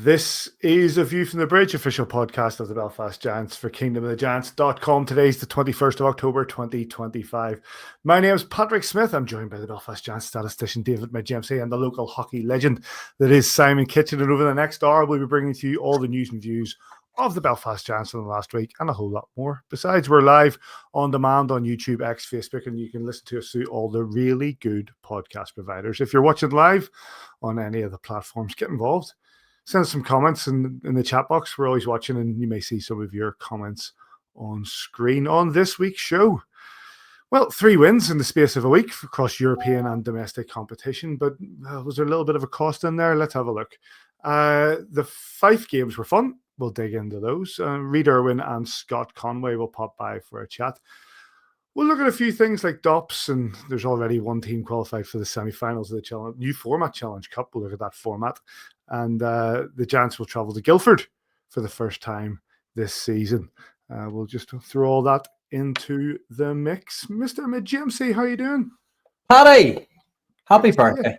This is A View from the Bridge, official podcast of the Belfast Giants for kingdomofthegiants.com. Today's the 21st of October, 2025. My name is Patrick Smith. I'm joined by the Belfast Giants statistician, David, my GMC, and the local hockey legend that is Simon Kitchen. And over the next hour, we'll be bringing to you all the news and views of the Belfast Giants from the last week and a whole lot more. Besides, we're live on demand on YouTube, X, Facebook, and you can listen to us through all the really good podcast providers. If you're watching live on any of the platforms, get involved. Send us some comments in the chat box. We're always watching, and you may see some of your comments on screen on this week's show. Well, 3 wins in the space of a week across European and domestic competition, but was there a little bit of a cost in there? Let's have a look. The Fife games were fun. We'll dig into those. Ried, Irwin, and Scott Conway will pop by for a chat. We'll look at a few things like DOPS, and there's already one team qualified for the semi-finals of the new format Challenge Cup. We'll look at that format. And the Giants will travel to Guildford for the first time this season. We'll just throw all that into the mix. Mr. GMC, how are you doing? Paddy, happy birthday.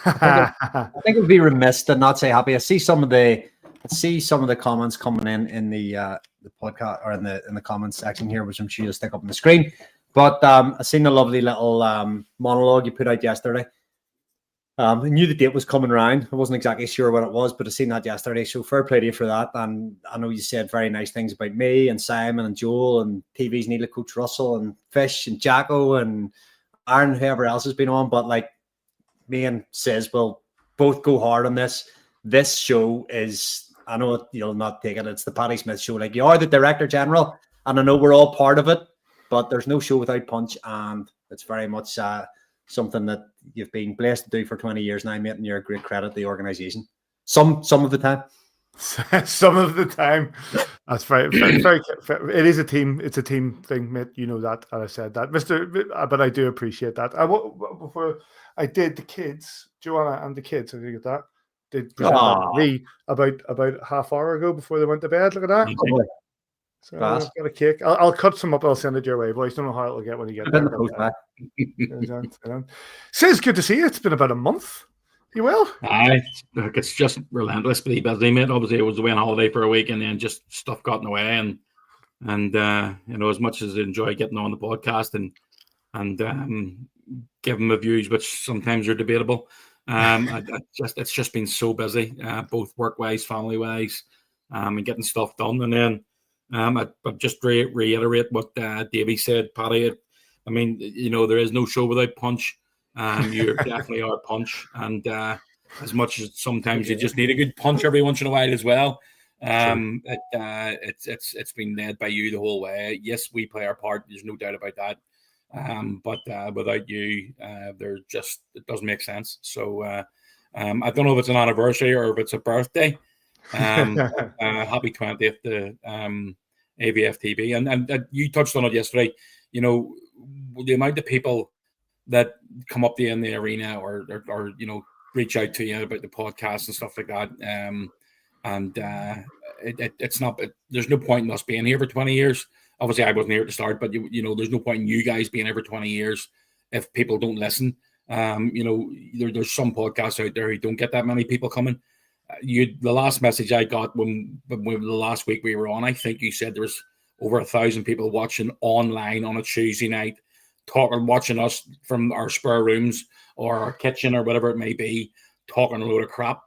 I think it would be remiss to not say happy. I see some of the comments coming in the podcast or in the comments section here, which I'm sure you'll stick up on the screen. But I seen the lovely little monologue you put out yesterday. I knew the date was coming around. I wasn't exactly sure what it was, but I seen that yesterday. So fair play to you for that. And I know you said very nice things about me and Simon and Joel and TV's Neela, Coach Russell and Fish and Jacko and Aaron, whoever else has been on. But like me and Sis will both go hard on this. This show is, I know you'll not take it, it's the Paddy Smith show. Like, you are the Director General, and I know we're all part of it, but there's no show without punch, and it's very much something that you've been blessed to do for 20 years now, mate, and you're a great credit to the organisation. Some of the time. Some of the time. That's very, it is a team. It's a team thing, mate. You know that, and I said that, but I do appreciate that. Before I did the kids, Joanna and the kids, I think that did present that to me about half hour ago before they went to bed. Look at that. So I've got a cake. I'll cut some up. I'll send it your way, boys. Don't know how it'll get when you get there. Says good to see you. It's been about a month. You well? Aye, look, it's just relentlessly busy, mate. Obviously, I was away on holiday for a week, and then just stuff got in the way. And you know, as much as I enjoy getting on the podcast and giving my views, which sometimes are debatable, it's just been so busy, both work wise, family wise, and getting stuff done, and then. I just reiterate what Davy said, Paddy. I mean, you know, there is no show without punch. You definitely are punch, and as much as sometimes you just need a good punch every once in a while as well. It's been led by you the whole way. Yes, we play our part. There's no doubt about that. But without you, it doesn't make sense. So I don't know if it's an anniversary or if it's a birthday. Happy 20th to AVFTB, and you touched on it yesterday. You know, the amount of people that come up to you in the arena or you know, reach out to you about the podcast and stuff like that. It's not. There's no point in us being here for 20 years. Obviously, I wasn't here at the start, but you know, there's no point in you guys being here for 20 years if people don't listen. You know, there's some podcasts out there who don't get that many people coming. The last message I got when the last week we were on, I think you said there was over 1,000 people watching online on a Tuesday night, watching us from our spare rooms or our kitchen or whatever it may be, talking a load of crap.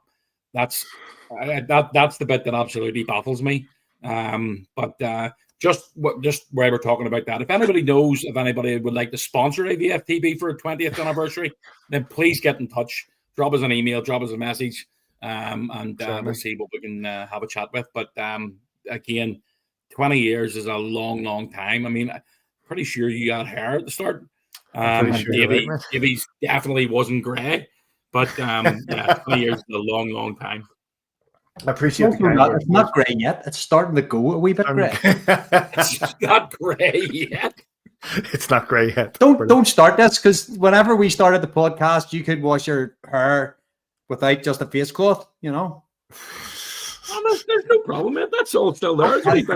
That's the bit that absolutely baffles me. But just while we're talking about that, if anybody knows if anybody would like to sponsor AVFTB for a 20th anniversary, then please get in touch. Drop us an email, drop us a message. We'll see what we can have a chat with. But again, 20 years is a long time. I mean, I'm pretty sure you got hair at the start. Davy's definitely wasn't grey, but 20 years is a long time. I appreciate it's not grey yet. It's starting to go a wee bit grey. It's not grey yet. It's not grey yet. Don't start this, because whenever we started the podcast, you could wash your hair without just a face cloth, you know. Oh, there's no problem, man. That's all still there. It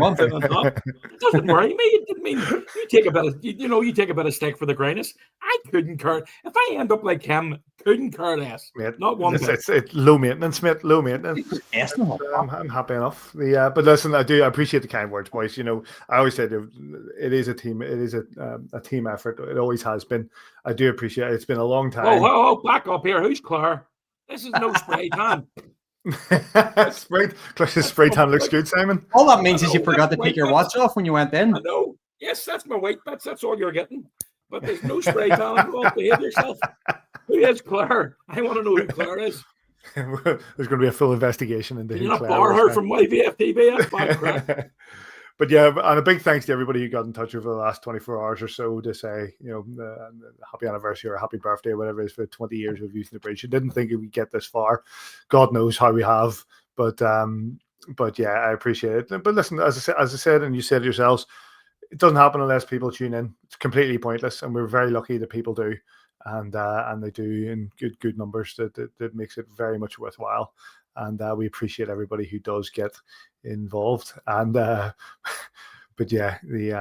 doesn't worry me. I mean, you take a bit of stick for the greyness. I couldn't care if I end up like him Couldn't care less. Mate, Not one bit. it's low maintenance, mate. Low maintenance. I'm happy enough. But listen, I appreciate the kind words, boys. You know, I always said it is a team. It is a team effort. It always has been. I do appreciate it. It's been a long time. Oh, back up here. Who's Claire? This is no spray tan. spray tan looks good, Simon. All that means is you forgot to take your watch off when you went in. I know. Yes, that's my white bits. That's all you're getting. But there's no spray tan involved. Behave yourself. Who is Claire? I want to know who Claire is. There's going to be a full investigation into who Claire bar is. Her from AVFTB. That's bad crap. But yeah, and a big thanks to everybody who got in touch over the last 24 hours or so to say, you know, happy anniversary or happy birthday or whatever it is for 20 years of Youth in the Bridge. I didn't think we'd get this far. God knows how we have. But yeah, I appreciate it. But listen, as I said, and you said yourselves, it doesn't happen unless people tune in. It's completely pointless, and we're very lucky that people do, and they do in good numbers. That makes it very much worthwhile, and we appreciate everybody who does get involved. And but yeah, the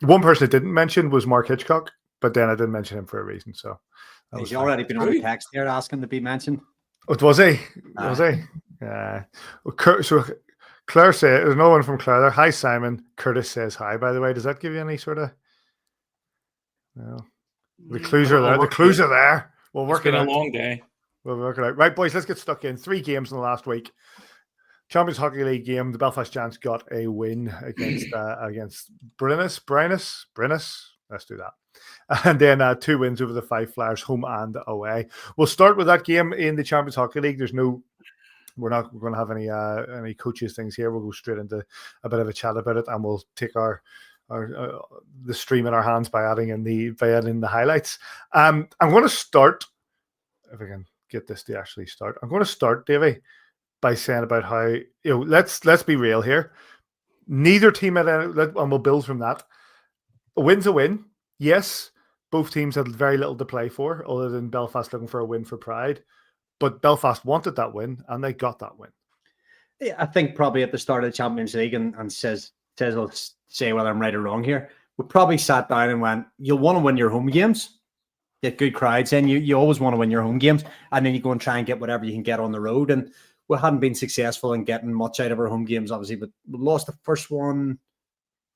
one person I didn't mention was Mark Hitchcock, but then I didn't mention him for a reason. So he's already been on the text here asking to be mentioned. Oh, was he? Was he? So Claire said, there's no one from Claire there. Hi, Simon. Curtis says hi, by the way. Does that give you any sort of... No. The clues are there. The clues are there. We'll work it out. It's been a long day. We'll work it out. Right, boys, let's get stuck in. 3 games in the last week. Champions Hockey League game. The Belfast Giants got a win against Brynnis. Let's do that. And then 2 wins over the Five Flyers, home and away. We'll start with that game in the Champions Hockey League. We're not going to have any coaches things here. We'll go straight into a bit of a chat about it, and we'll take the stream in our hands by adding in the highlights. I'm going to start, if I can get this to actually start. I'm going to start, Davey, by saying about how, you know, let's be real here. Neither team and we'll build from that. A win's a win. Yes, both teams had very little to play for, other than Belfast looking for a win for pride. But Belfast wanted that win, and they got that win. Yeah, I think probably at the start of the Champions League, and says I'll say whether I'm right or wrong here, we probably sat down and went, you'll want to win your home games, get good crowds in. You always want to win your home games, and then you go and try and get whatever you can get on the road. And we hadn't been successful in getting much out of our home games, obviously, but we lost the first one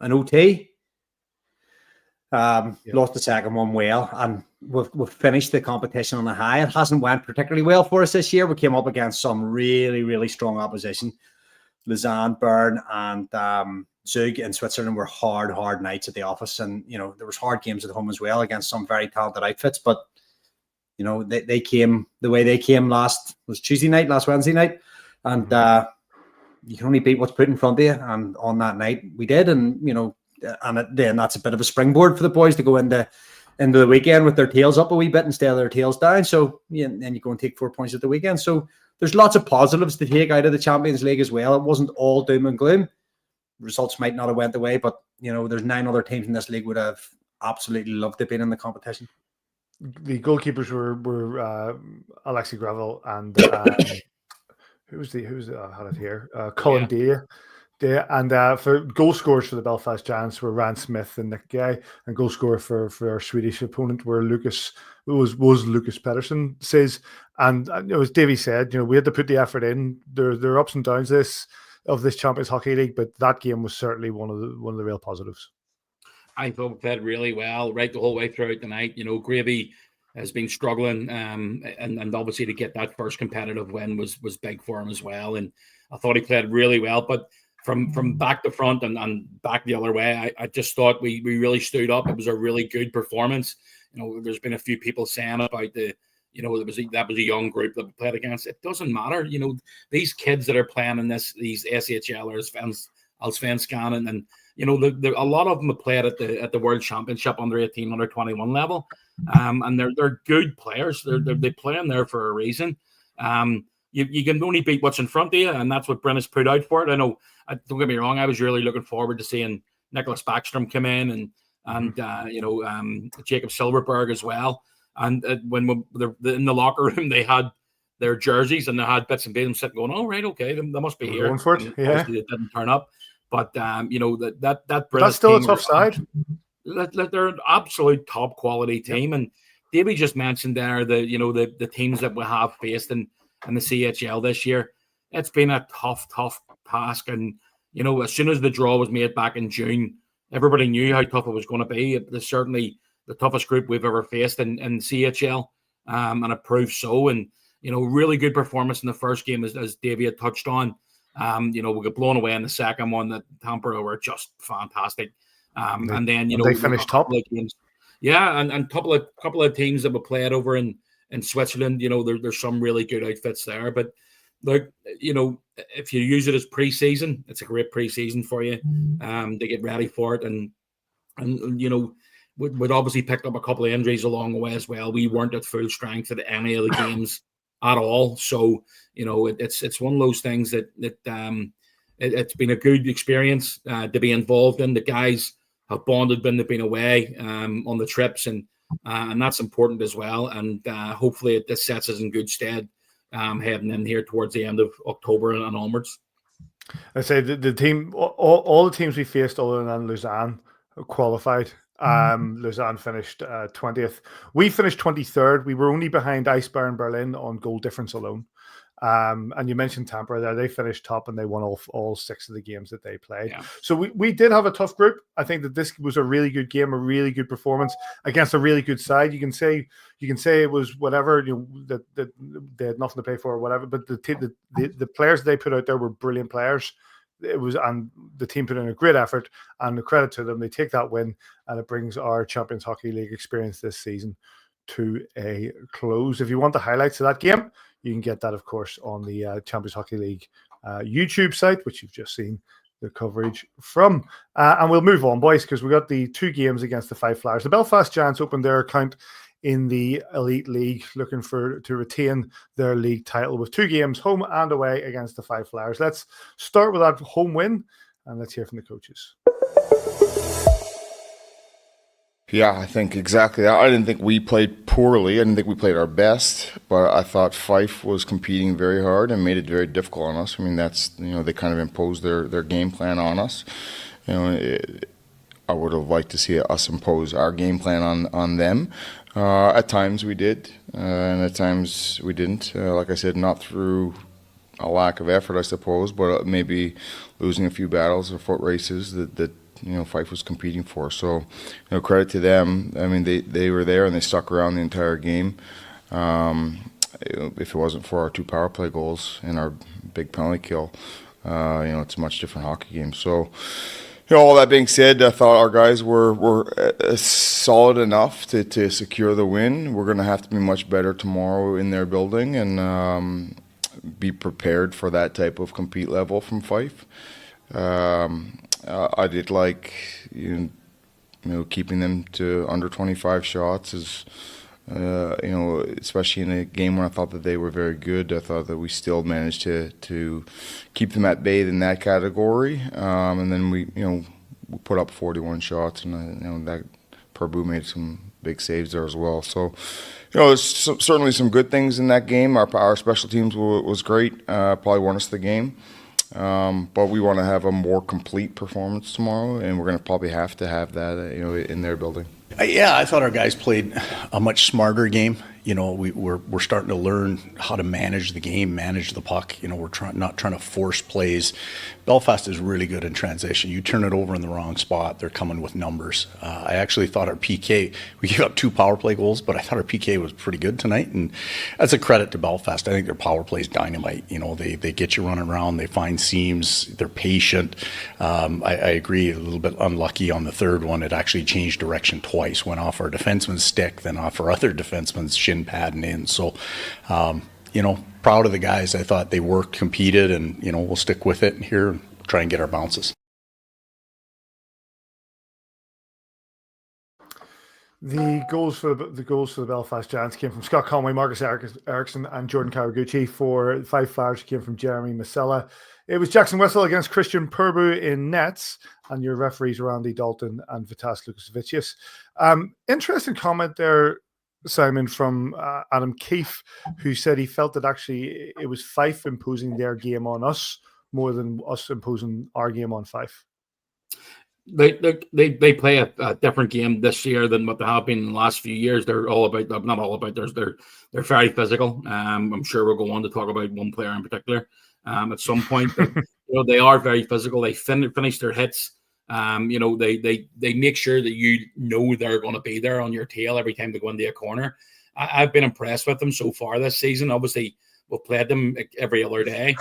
in OT. Lost the second one well, and we've finished the competition on a high. It hasn't went particularly well for us this year. We came up against some really, really strong opposition. Lausanne, Bern, and Zug in Switzerland were hard nights at the office, and you know there was hard games at home as well against some very talented outfits. But you know they came the way they came last Wednesday night, and you can only beat what's put in front of you. And on that night we did, and you know. And then that's a bit of a springboard for the boys to go into the weekend with their tails up a wee bit instead of their tails down. So and then you go and take 4 points at the weekend. So there's lots of positives to take out of the Champions League as well. It wasn't all doom and gloom. Results might not have went the way, but you know there's 9 other teams in this league would have absolutely loved to be in the competition. The goalkeepers were Alexi Gravel and who was I had it here? Colin Deere. Yeah, and for goal scorers for the Belfast Giants were Rand Smith and Nick Gay, and goal scorer for our Swedish opponent were Lucas Pedersen says. And as Davey said, you know, we had to put the effort in. There are ups and downs of this Champions Hockey League, but that game was certainly one of the real positives. I thought we played really well right the whole way throughout the night. You know, Gravy has been struggling, and obviously to get that first competitive win was big for him as well. And I thought he played really well, but from back to front and back the other way, I just thought we really stood up. It was a really good performance. You know, there's been a few people saying about that was a young group that we played against. It doesn't matter. You know, these kids that are playing in these SHL or Allsvenskan, and you know, a lot of them have played at the World Championship under 18, under 21 level, and they're good players. They play in there for a reason. You can only beat what's in front of you, and that's what Brynnis put out for it. I know. Don't get me wrong. I was really looking forward to seeing Nicholas Backstrom come in and Jacob Silverberg as well. And when they're in the locker room, they had their jerseys and they had bits and pieces sitting going, "Oh, right, okay, they must be here." Going for it, yeah. They didn't turn up, but you know that that's still a tough side. They're an absolute top quality team, and Davey just mentioned there the teams that we have faced in the CHL this year. It's been a tough task, and as soon as the draw was made back in June, everybody knew how tough it was going to be. It's certainly the toughest group we've ever faced in CHL, and it proved so. And really good performance in the first game, as Davey had touched on. We got blown away in the second one. That Tampere were just fantastic. And then they finished top. Games. Yeah, and couple of teams that we played over in Switzerland. There's some really good outfits there. But look, if you use it as preseason, it's a great preseason for you. To get ready for it, and we'd obviously picked up a couple of injuries along the way as well. We weren't at full strength at any of the games at all. So it's one of those things that it's been a good experience to be involved in. The guys have bonded when they've been away on the trips, and that's important as well. And hopefully it sets us in good stead heading in here towards the end of October and onwards. I say the team, all the teams we faced other than Lausanne qualified. Lausanne finished 20th. We finished 23rd. We were only behind Eisbären Berlin on goal difference alone. And you mentioned Tampere there. They finished top and they won all 6 of the games that they played. Yeah. So we did have a tough group. I think that this was a really good game, a really good performance against a really good side. You can say it was whatever, that they had nothing to play for or whatever, but the players they put out there were brilliant players. And the team put in a great effort, and the credit to them. They take that win, and it brings our Champions Hockey League experience this season to a close. If you want the highlights of that game, you can get that, of course, on the Champions Hockey League YouTube site, which you've just seen the coverage from. And we'll move on, boys, because we got the 2 games against the Five Flyers. The Belfast Giants opened their account in the Elite League, looking to retain their league title with 2 games, home and away, against the Five Flyers. Let's start with that home win, and let's hear from the coaches. Yeah, I think exactly that. I didn't think we played poorly. I didn't think we played our best, but I thought Fife was competing very hard and made it very difficult on us. I mean, that's, they kind of imposed their game plan on us. I would have liked to see us impose our game plan on them. At times we did, and at times we didn't. Like I said, not through a lack of effort, I suppose, but maybe losing a few battles or foot races that Fife was competing for. So, credit to them. I mean, they were there and they stuck around the entire game. If it wasn't for our 2 power play goals and our big penalty kill, it's a much different hockey game. So, all that being said, I thought our guys were solid enough to secure the win. We're going to have to be much better tomorrow in their building and be prepared for that type of compete level from Fife. I did like keeping them to under 25 shots is especially in a game where I thought that they were very good. I thought that we still managed to keep them at bay in that category, and then we put up 41 shots, and that Purbu made some big saves there as well. So there's certainly some good things in that game. Our special teams was great. Probably won us the game. But we want to have a more complete performance tomorrow, and we're going to probably have to have that, in their building. Yeah, I thought our guys played a much smarter game. We're starting to learn how to manage the game, manage the puck. We're not trying to force plays. Belfast is really good in transition. You turn it over in the wrong spot, they're coming with numbers. I actually thought our PK, we gave up 2 power play goals, but I thought our PK was pretty good tonight, and that's a credit to Belfast. I think their power play is dynamite. They get you running around, they find seams, they're patient. I agree, a little bit unlucky on the third one. It actually changed direction twice, went off our defenseman's stick, then off our other defenseman's shin pad and in. So, proud of the guys. I thought they worked, competed, and, we'll stick with it here and try and get our bounces. The goals for the Belfast Giants came from Scott Conway, Marcus Ericsson, and Jordan Kawaguchi. For Five Flyers came from Jeremy Masella. It was Jackson Wessel against Christian Purbu in nets, and your referees were Andy Dalton and Vitas Lukasevicius. Interesting comment there, Simon, from Adam Keefe, who said he felt that actually it was Fife imposing their game on us more than us imposing our game on Fife. They play a different game this year than what they have been in the last few years. They're all about, not all about, they're very physical. I'm sure we'll go on to talk about one player in particular at some point. But, they are very physical. They finish their hits. They make sure that they're going to be there on your tail every time they go into a corner. I've been impressed with them so far this season. Obviously, we've played them every other day,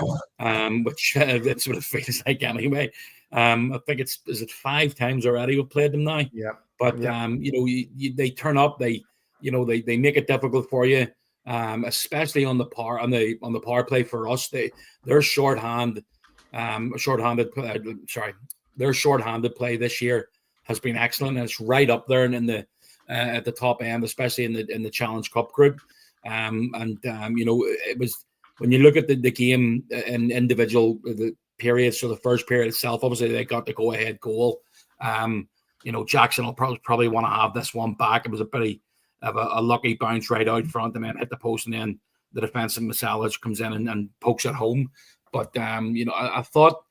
which that's what it feels like anyway. I think is it 5 times already we've played them now. Yeah. But they turn up. They make it difficult for you, especially on the power play for us. Their shorthanded play this year has been excellent, and it's right up there and in the at the top end, especially in the Challenge Cup group. It was, when you look at the game in individual the periods. So the first period itself, obviously they got the go-ahead goal. Jackson will probably want to have this one back. It was a bit of a lucky bounce right out front, and then hit the post, and then the defensive Masalage comes in and pokes it home. But I thought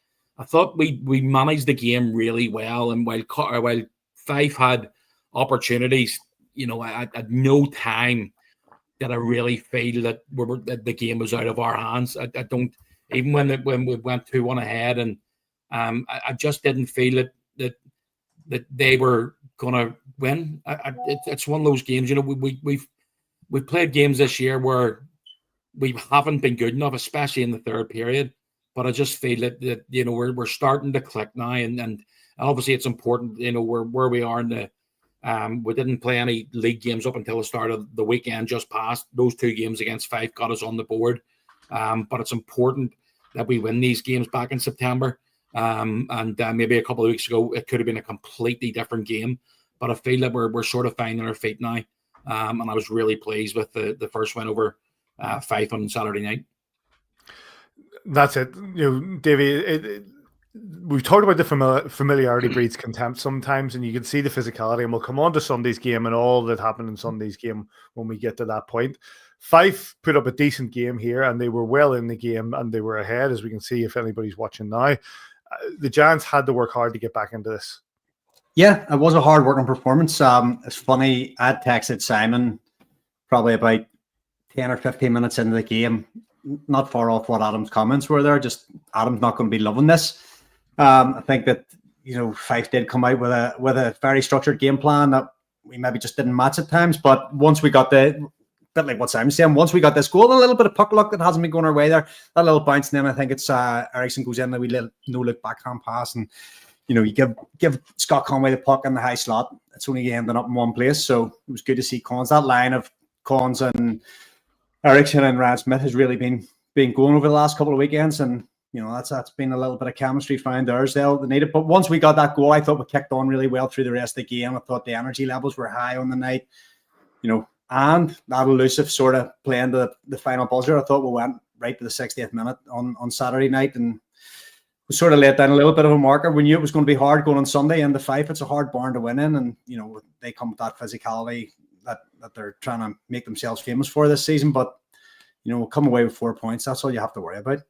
we managed the game really well, and while Fife had opportunities, at no time did I really feel that the game was out of our hands. I don't, even when we went 2-1 ahead, and I just didn't feel that they were gonna win. It's one of those games. We've played games this year where we haven't been good enough, especially in the third period. But I just feel that we're starting to click now, and obviously it's important. Where we are in the. We didn't play any league games up until the start of the weekend just passed. Those 2 games against Fife got us on the board. But it's important that we win these games back in September. Maybe a couple of weeks ago, it could have been a completely different game. But I feel that we're sort of finding our feet now. And I was really pleased with the first win over Fife on Saturday night. That's it. Davey, we've talked about the familiarity breeds contempt sometimes, and you can see the physicality, and we'll come on to Sunday's game and all that happened in Sunday's game when we get to that point. Fife put up a decent game here, and they were well in the game, and they were ahead, as we can see if anybody's watching now. The Giants had to work hard to get back into this. Yeah, it was a hard-working performance. It's funny, I texted Simon probably about 10 or 15 minutes into the game, not far off what Adam's comments were there. Just Adam's not going to be loving this. I think that Fife did come out with a very structured game plan that we maybe just didn't match at times. But once we got bit like what Simon's saying, once we got this goal, a little bit of puck luck that hasn't been going our way there, that little bounce, and then I think it's Ericsson goes in, and we little no-look backhand pass, and you give Scott Conway the puck in the high slot. It's only ending up in one place, so it was good to see Cons. That line of Cons and Ericsson and Ryan Smith has really been going over the last couple of weekends, and that's been a little bit of chemistry found there as well. They needed, but once we got that goal, I thought we kicked on really well through the rest of the game. I thought the energy levels were high on the night, and that elusive sort of playing the final buzzer. I thought we went right to the 60th minute on Saturday night, and we sort of let down a little bit of a marker. We knew it was going to be hard going on Sunday, and the Fife, it's a hard barn to win in, and they come with that physicality that they're trying to make themselves famous for this season. But we'll come away with 4 points. That's all you have to worry about.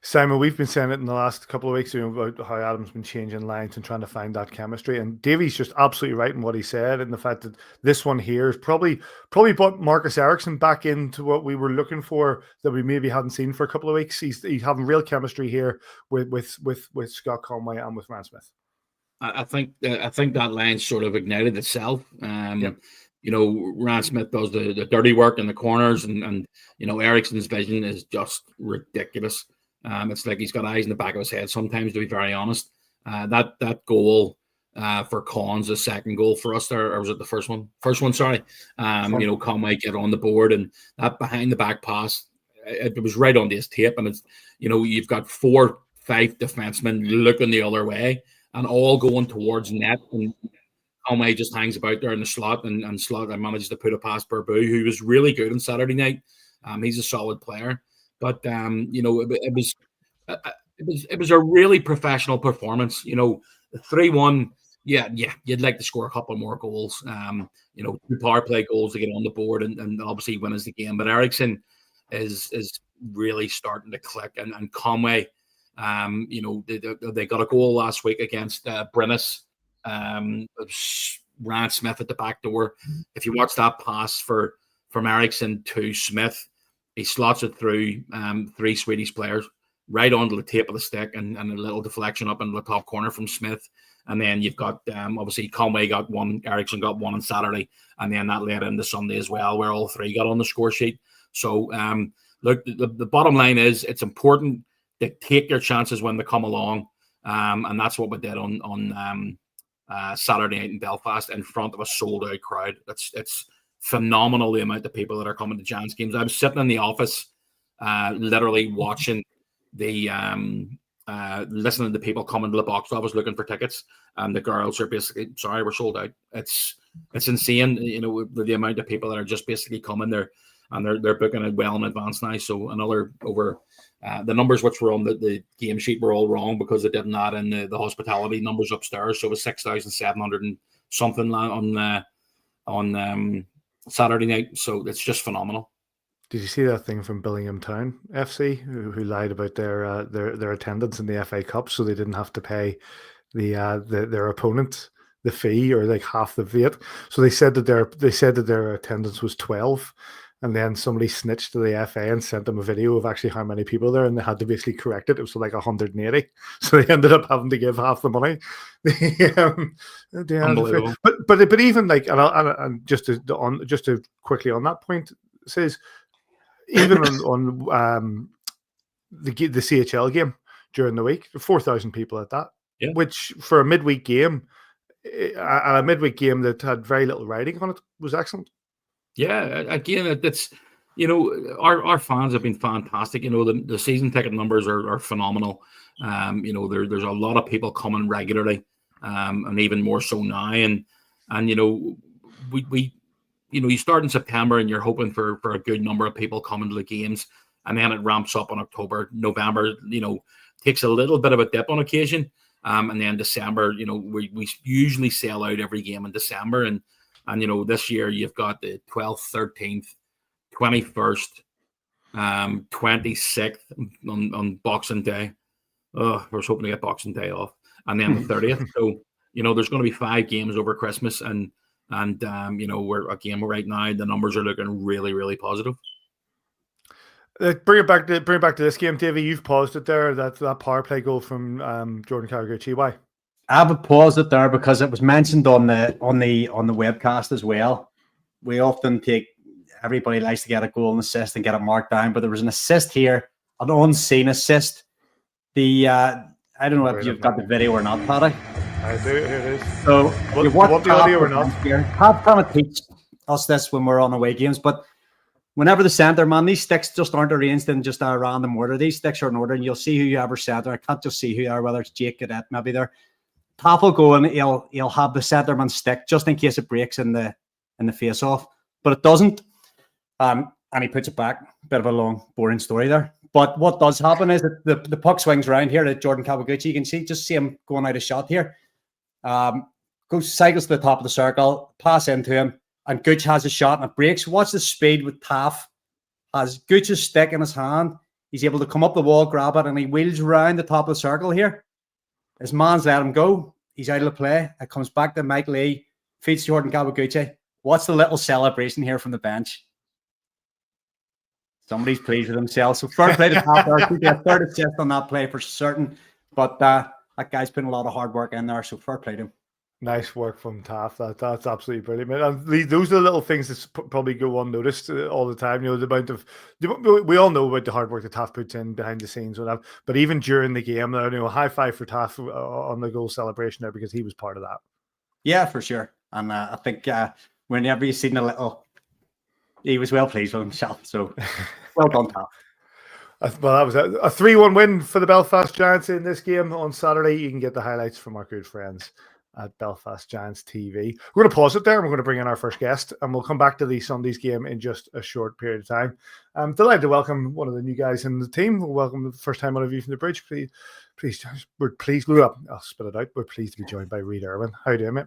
Simon, we've been saying it in the last couple of weeks about how Adam's been changing lines and trying to find that chemistry. And Davey's just absolutely right in what he said, and the fact that this one here is probably brought Marcus Ericsson back into what we were looking for that we maybe hadn't seen for a couple of weeks. He's having real chemistry here with Scott Conway and with Ryan Smith. I think that line sort of ignited itself. Ryan Smith does the dirty work in the corners, and Ericsson's vision is just ridiculous. It's like he's got eyes in the back of his head sometimes, to be very honest. That goal for Cons, the second goal for us there, or was it the first one? First one, sorry. Conway get on the board, and that behind the back pass, it was right on his tape, and it's you've got 4-5 defensemen looking the other way and all going towards net, and Conway just hangs about there in the slot, and slot and manages to put it past Burbu, who was really good on Saturday night. He's a solid player. But it was a really professional performance. 3-1. Yeah, you'd like to score a couple more goals. 2 power play goals to get on the board and obviously win us the game. But Ericsson is really starting to click, and Conway. They got a goal last week against Brynnis Ryan Smith at the back door. If you watch that pass from Eriksson to Smith, he slots it through 3 Swedish players right onto the tip of the stick, and a little deflection up in the top corner from Smith. And then you've got, obviously, Conway got one, Eriksson got one on Saturday, and then that led into Sunday as well, where all 3 got on the score sheet. So, look, the bottom line is it's important to take your chances when they come along, and that's what we did on Saturday night in Belfast in front of a sold-out crowd. It's phenomenal, the amount of people that are coming to Giants games. I was sitting in the office, literally watching the listening to people coming to the box office looking for tickets, and the girls are basically, sorry, we're sold out. It's insane, the amount of people that are just basically coming there, and they're booking it well in advance now. So another over the numbers which were on the game sheet were all wrong because they didn't add in the hospitality numbers upstairs. So it was 6,700 and something on Saturday night. So it's just phenomenal. Did you see that thing from Billingham Town FC who lied about their attendance in the FA Cup, so they didn't have to pay their opponent the fee, or like half the VAT? So they said that their attendance was 12, and then somebody snitched to the FA and sent them a video of actually how many people there, and they had to basically correct it. It was like 180, so they ended up having to give half the money. Unbelievable. But even like, and just to quickly on that point, it says, even on the CHL game during the week, 4,000 people at that, which for a midweek game, a midweek game that had very little riding on it, was excellent. Yeah, again, it's our fans have been fantastic. The season ticket numbers are phenomenal. There's a lot of people coming regularly, and even more so now. And we you start in September and you're hoping for a good number of people coming to the games, and then it ramps up in October. November, takes a little bit of a dip on occasion, and then December, we usually sell out every game in December, and this year you've got the 12th, 13th, 21st, 26th on Boxing Day. Oh, we're hoping to get Boxing Day off, and then the 30th. So there's going to be 5 games over Christmas, and we're right now the numbers are looking really, really positive. Bring it back to this game, Davy. You've paused it there. That power play goal from Jordan Kawaguchi. Why? I have paused it there because it was mentioned on the webcast as well. We often everybody likes to get a goal and assist and get it marked down, but there was an assist here, an unseen assist. I don't know if you've got the video or not, Paddy. I do. Here it is. So what the audio or not? Pat kind of teach us this when we're on away games, but whenever the centre, man, these sticks just aren't arranged in just a random order. These sticks are in order, and you'll see who you ever centre. I can't just see who you are, whether it's Jake Cadet, maybe they're. Tap will go and he'll have the centreman stick just in case it breaks in the face off, but it doesn't. And he puts it back. Bit of a long, boring story there. But what does happen is that the puck swings around here at Jordan Kawaguchi. You can see him going out of shot here. Cycles to the top of the circle, pass into him, and Gooch has a shot and it breaks. Watch the speed with Taff. Has Gooch's stick in his hand. He's able to come up the wall, grab it, and he wheels around the top of the circle here. His man's let him go. He's out of the play. It comes back to Mike Lee. Feeds Jordan Kawaguchi. What's the little celebration here from the bench? Somebody's pleased with himself. So fair play to Taff there. He got a third assist on that play for certain. But that guy's putting a lot of hard work in there. So fair play to him. Nice work from Taff. That's absolutely brilliant, man. And those are the little things that probably go unnoticed all the time. The amount of we all know about the hard work that Taff puts in behind the scenes, whatever. But even during the game, high five for Taff on the goal celebration there, because he was part of that. Yeah, for sure. And I think whenever you've seen he was well pleased with himself. So well done, Taff. Well, that was a 3-1 win for the Belfast Giants in this game on Saturday. You can get the highlights from our good friends at Belfast Giants TV. We're going to pause it there. We're going to bring in our first guest, and we'll come back to the Sunday's game in just a short period of time. I'm delighted to welcome one of the new guys in the team. We'll welcome the first time on A View from the Bridge. We're pleased. I'll spit it out. We're pleased to be joined by Ried Irwin. How are you doing, mate?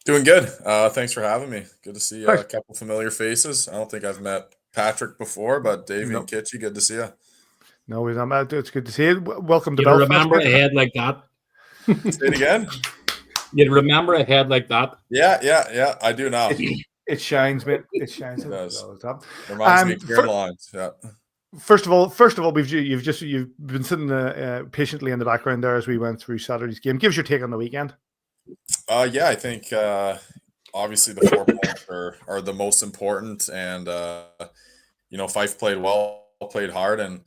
Doing good. Thanks for having me. Good to see a couple familiar faces. I don't think I've met Patrick before, but Davy and Kitchy, good to see you. No, we're not. It's good to see you. Welcome to Belfast. Belfast. Remember a head like that. Say it again. You remember a head like that? Yeah. I do now. It shines, mate. It shines. It does. All the time. Reminds me of clearing lines. Yeah. First of all, you've been sitting patiently in the background there as we went through Saturday's game. Give us your take on the weekend. Yeah, I think obviously the 4 points are the most important, and Fife played well, played hard, and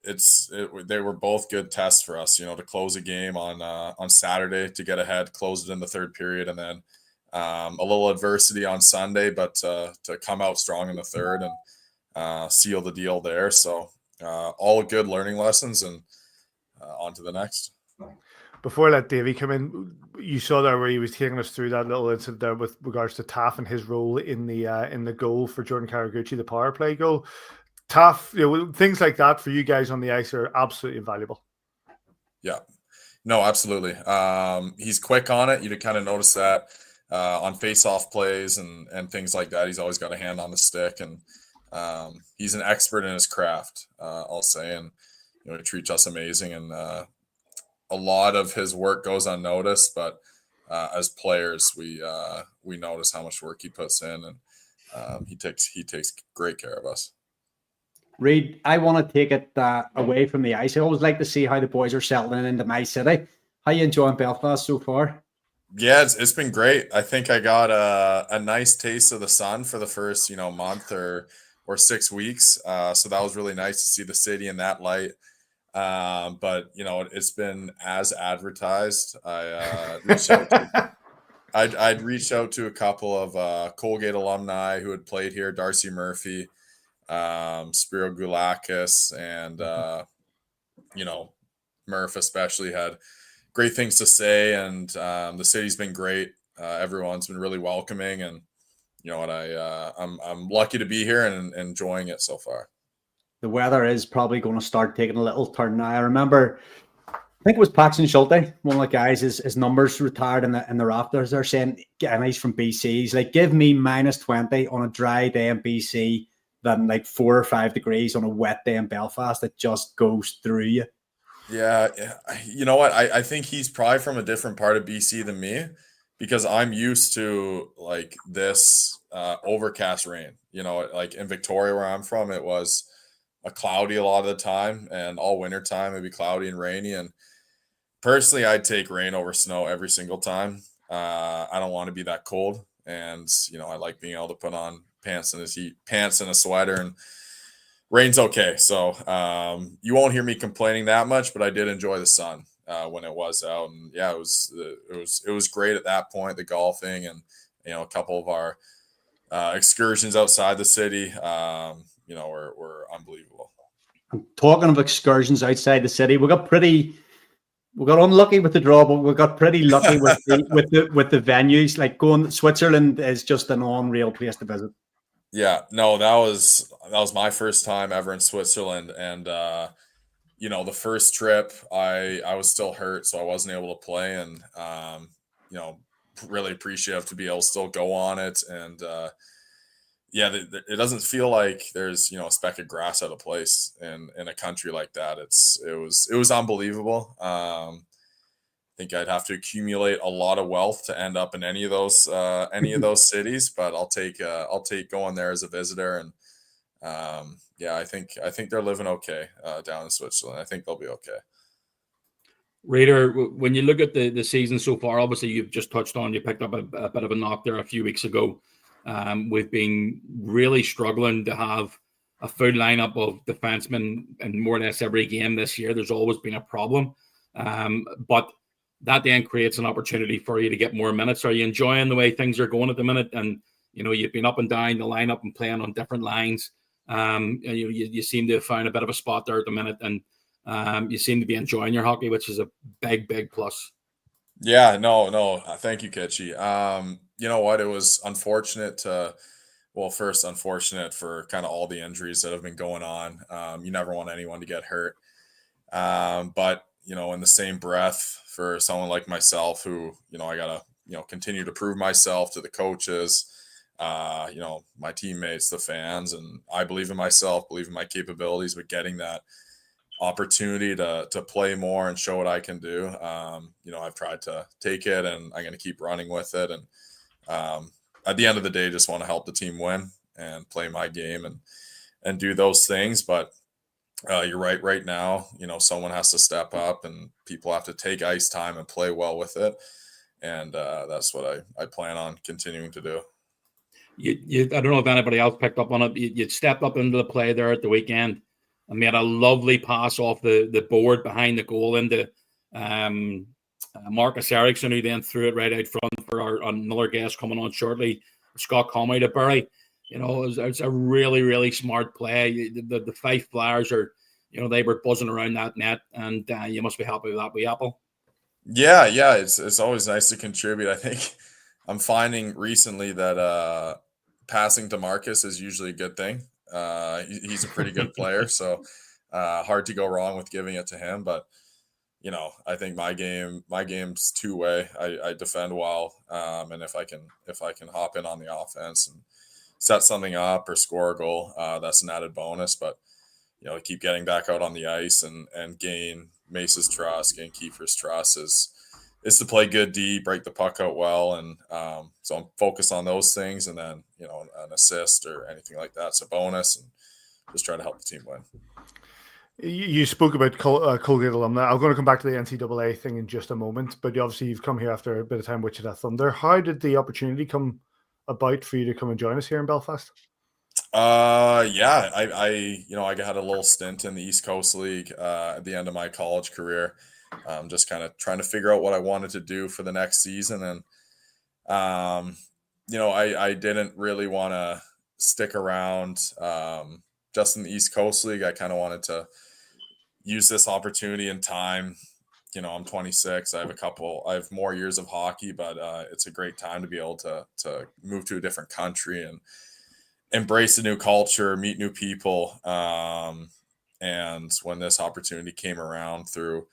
they were both good tests for us. To close a game on Saturday, to get ahead, close it in the third period, and then a little adversity on Sunday, but to come out strong in the third and seal the deal there. So all good learning lessons, and on to the next. Before I let Davey come in, you saw there where he was taking us through that little incident there with regards to Taff and his role in the goal for Jordan Karaguchi, the power play goal. Taff, things like that for you guys on the ice are absolutely invaluable. Yeah, no, absolutely. He's quick on it. You kind of notice that on face-off plays and things like that. He's always got a hand on the stick, and he's an expert in his craft, I'll say, and he treats us amazing, and a lot of his work goes unnoticed, but as players, we notice how much work he puts in, and he takes great care of us. Ried, I want to take it away from the ice. I always like to see how the boys are settling into my city. How you enjoying Belfast so far? Yeah, it's been great. I think I got a nice taste of the sun for the first month or 6 weeks. So that was really nice to see the city in that light. But it's been as advertised. I'd reached out to a couple of Colgate alumni who had played here, Darcy Murphy, Spiro Goulakis, and Murph especially had great things to say, and the city's been great. Everyone's been really welcoming, and I'm lucky to be here and enjoying it so far. The weather is probably going to start taking a little turn now. I remember, I think it was Paxton Schulte, one of the guys, his numbers retired in the rafters. They're saying, and he's from BC. He's like, give me -20 on a dry day in BC than like 4 or 5 degrees on a wet day in Belfast. It just goes through you. Yeah. You know what? I think he's probably from a different part of BC than me, because I'm used to like this overcast rain. Like in Victoria where I'm from, it was a cloudy a lot of the time, and all winter time it'd be cloudy and rainy. And personally, I'd take rain over snow every single time. I don't want to be that cold, and I like being able to put on pants and a sweater, and rain's okay. So you won't hear me complaining that much, but I did enjoy the sun when it was out, and yeah, it was great at that point. The golfing and a couple of our excursions outside the city, were unbelievable. Talking of excursions outside the city, we got unlucky with the draw, but we got pretty lucky with the venues. Like going to Switzerland is just an unreal place to visit. Yeah, no, that was my first time ever in Switzerland, and the first trip I was still hurt, so I wasn't able to play, and really appreciative to be able to still go on it, and it doesn't feel like there's a speck of grass out of place in a country like that. It was unbelievable. I think I'd have to accumulate a lot of wealth to end up in any of those cities, but I'll take going there as a visitor, and I think they're living okay down in Switzerland. I think they'll be okay. Raider, when you look at the season so far, obviously you've just touched on, you picked up a bit of a knock there a few weeks ago. We've been really struggling to have a full lineup of defensemen in more or less every game this year. There's always been a problem, but that then creates an opportunity for you to get more minutes. Are you enjoying the way things are going at the minute? And you've been up and down the lineup and playing on different lines. You seem to have found a bit of a spot there at the minute, and you seem to be enjoying your hockey, which is a big plus. Yeah, no. Thank you, Kitchie. You know what? It was unfortunate unfortunate for kind of all the injuries that have been going on. You never want anyone to get hurt. But, in the same breath, for someone like myself who, I got to, continue to prove myself to the coaches, my teammates, the fans, and I believe in myself, believe in my capabilities, but getting that opportunity to play more and show what I can do. I've tried to take it, and I'm going to keep running with it. And at the end of the day, just want to help the team win and play my game and do those things. But you're right. Right now, someone has to step up, and people have to take ice time and play well with it. And that's what I plan on continuing to do. I don't know if anybody else picked up on it. You stepped up into the play there at the weekend and made a lovely pass off the board behind the goal into Marcus Ericsson, who then threw it right out front for another guest coming on shortly, Scott Conway, to bury. It's a really, really smart play. The Fife players are, they were buzzing around that net, and you must be happy with that, Apple. Yeah. It's always nice to contribute. I think I'm finding recently that passing to Marcus is usually a good thing. He's a pretty good player, so hard to go wrong with giving it to him. But I think my game's two-way. I defend well, and if I can hop in on the offense and set something up or score a goal, that's an added bonus. But keep getting back out on the ice and gain Mace's trust, gain Kiefer's trust is to play good D, break the puck out well, and so I'm focused on those things. And then an assist or anything like that's a bonus, and just try to help the team win. You spoke about Colgate alumni. I'm going to come back to the NCAA thing in just a moment, but obviously you've come here after a bit of time with Wichita Thunder. How did the opportunity come about for you to come and join us here in Belfast? Yeah, I had a little stint in the East Coast League at the end of my college career. Just kind of trying to figure out what I wanted to do for the next season. And, I didn't really want to stick around just in the East Coast League. I kind of wanted to use this opportunity and time. I'm 26. I have more years of hockey, but it's a great time to be able to move to a different country and embrace a new culture, meet new people. And when this opportunity came around through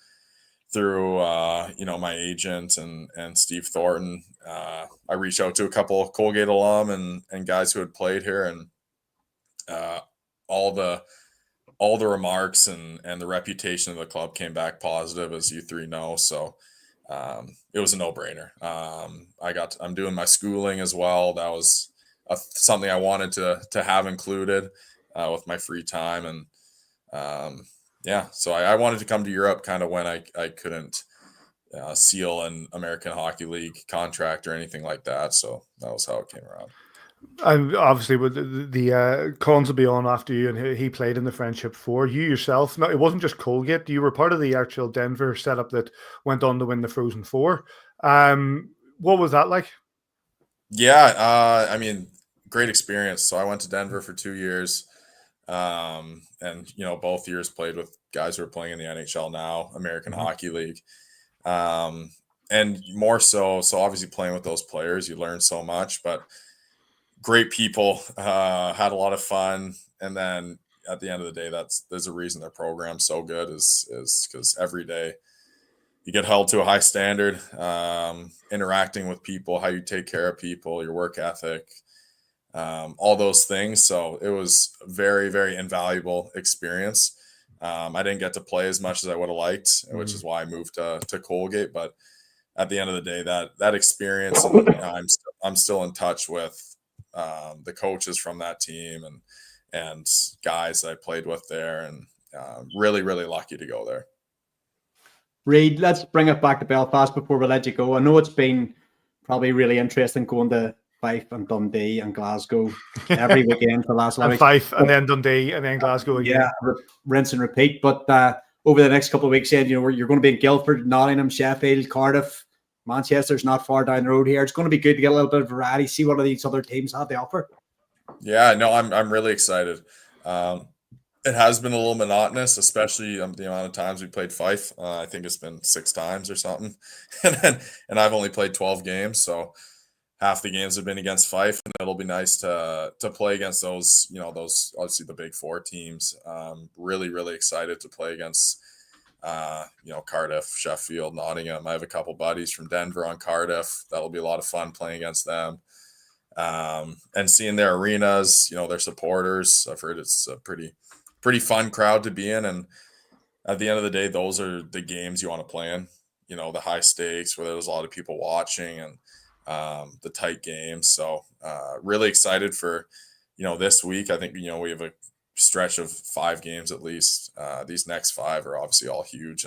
my agent and Steve Thornton, I reached out to a couple of Colgate alum and guys who had played here, and all the remarks and the reputation of the club came back positive, as you three know. So it was a no-brainer. I'm doing my schooling as well. That was something I wanted to have included with my free time. And so I wanted to come to Europe kind of when I couldn't seal an American Hockey League contract or anything like that. So that was how it came around. And obviously, with the Collins will be on after you, and he played in the Friendship Four. You yourself, no, it wasn't just Colgate. You were part of the actual Denver setup that went on to win the Frozen Four. What was that like? Yeah, great experience. So I went to Denver for 2 years, and both years played with guys who are playing in the NHL now, American Hockey League, and more so obviously playing with those players, you learn so much. But great people, had a lot of fun. And then at the end of the day, there's a reason their program's so good is because every day you get held to a high standard, interacting with people, how you take care of people, your work ethic, all those things. So it was a very, very invaluable experience. I didn't get to play as much as I would have liked, which is why I moved to Colgate. But at the end of the day, that experience, and I'm still in touch with the coaches from that team and guys that I played with there, and really, really lucky to go there. Ried, let's bring it back to Belfast before we let you go. I know it's been probably really interesting going to Fife and Dundee and Glasgow every weekend for the last and Fife and then Dundee and then Glasgow again. Yeah, rinse and repeat. But over the next couple of weeks, you're going to be in Guildford, Nottingham, Sheffield, Cardiff. Manchester's not far down the road here. It's going to be good to get a little bit of variety, see what these other teams have to offer. Yeah, no, I'm really excited. It has been a little monotonous, especially the amount of times we played Fife. I think it's been 6 times or something, and I've only played 12 games, so half the games have been against Fife, and it'll be nice to play against those obviously the big 4 teams. Really, really excited to play against Cardiff, Sheffield, Nottingham. I have a couple buddies from Denver on Cardiff. That'll be a lot of fun playing against them. And seeing their arenas, their supporters. I've heard it's a pretty fun crowd to be in. And at the end of the day, those are the games you want to play in. The high stakes where there's a lot of people watching and the tight games. So really excited for this week. I think we have a stretch of 5 games at least. These next 5 are obviously all huge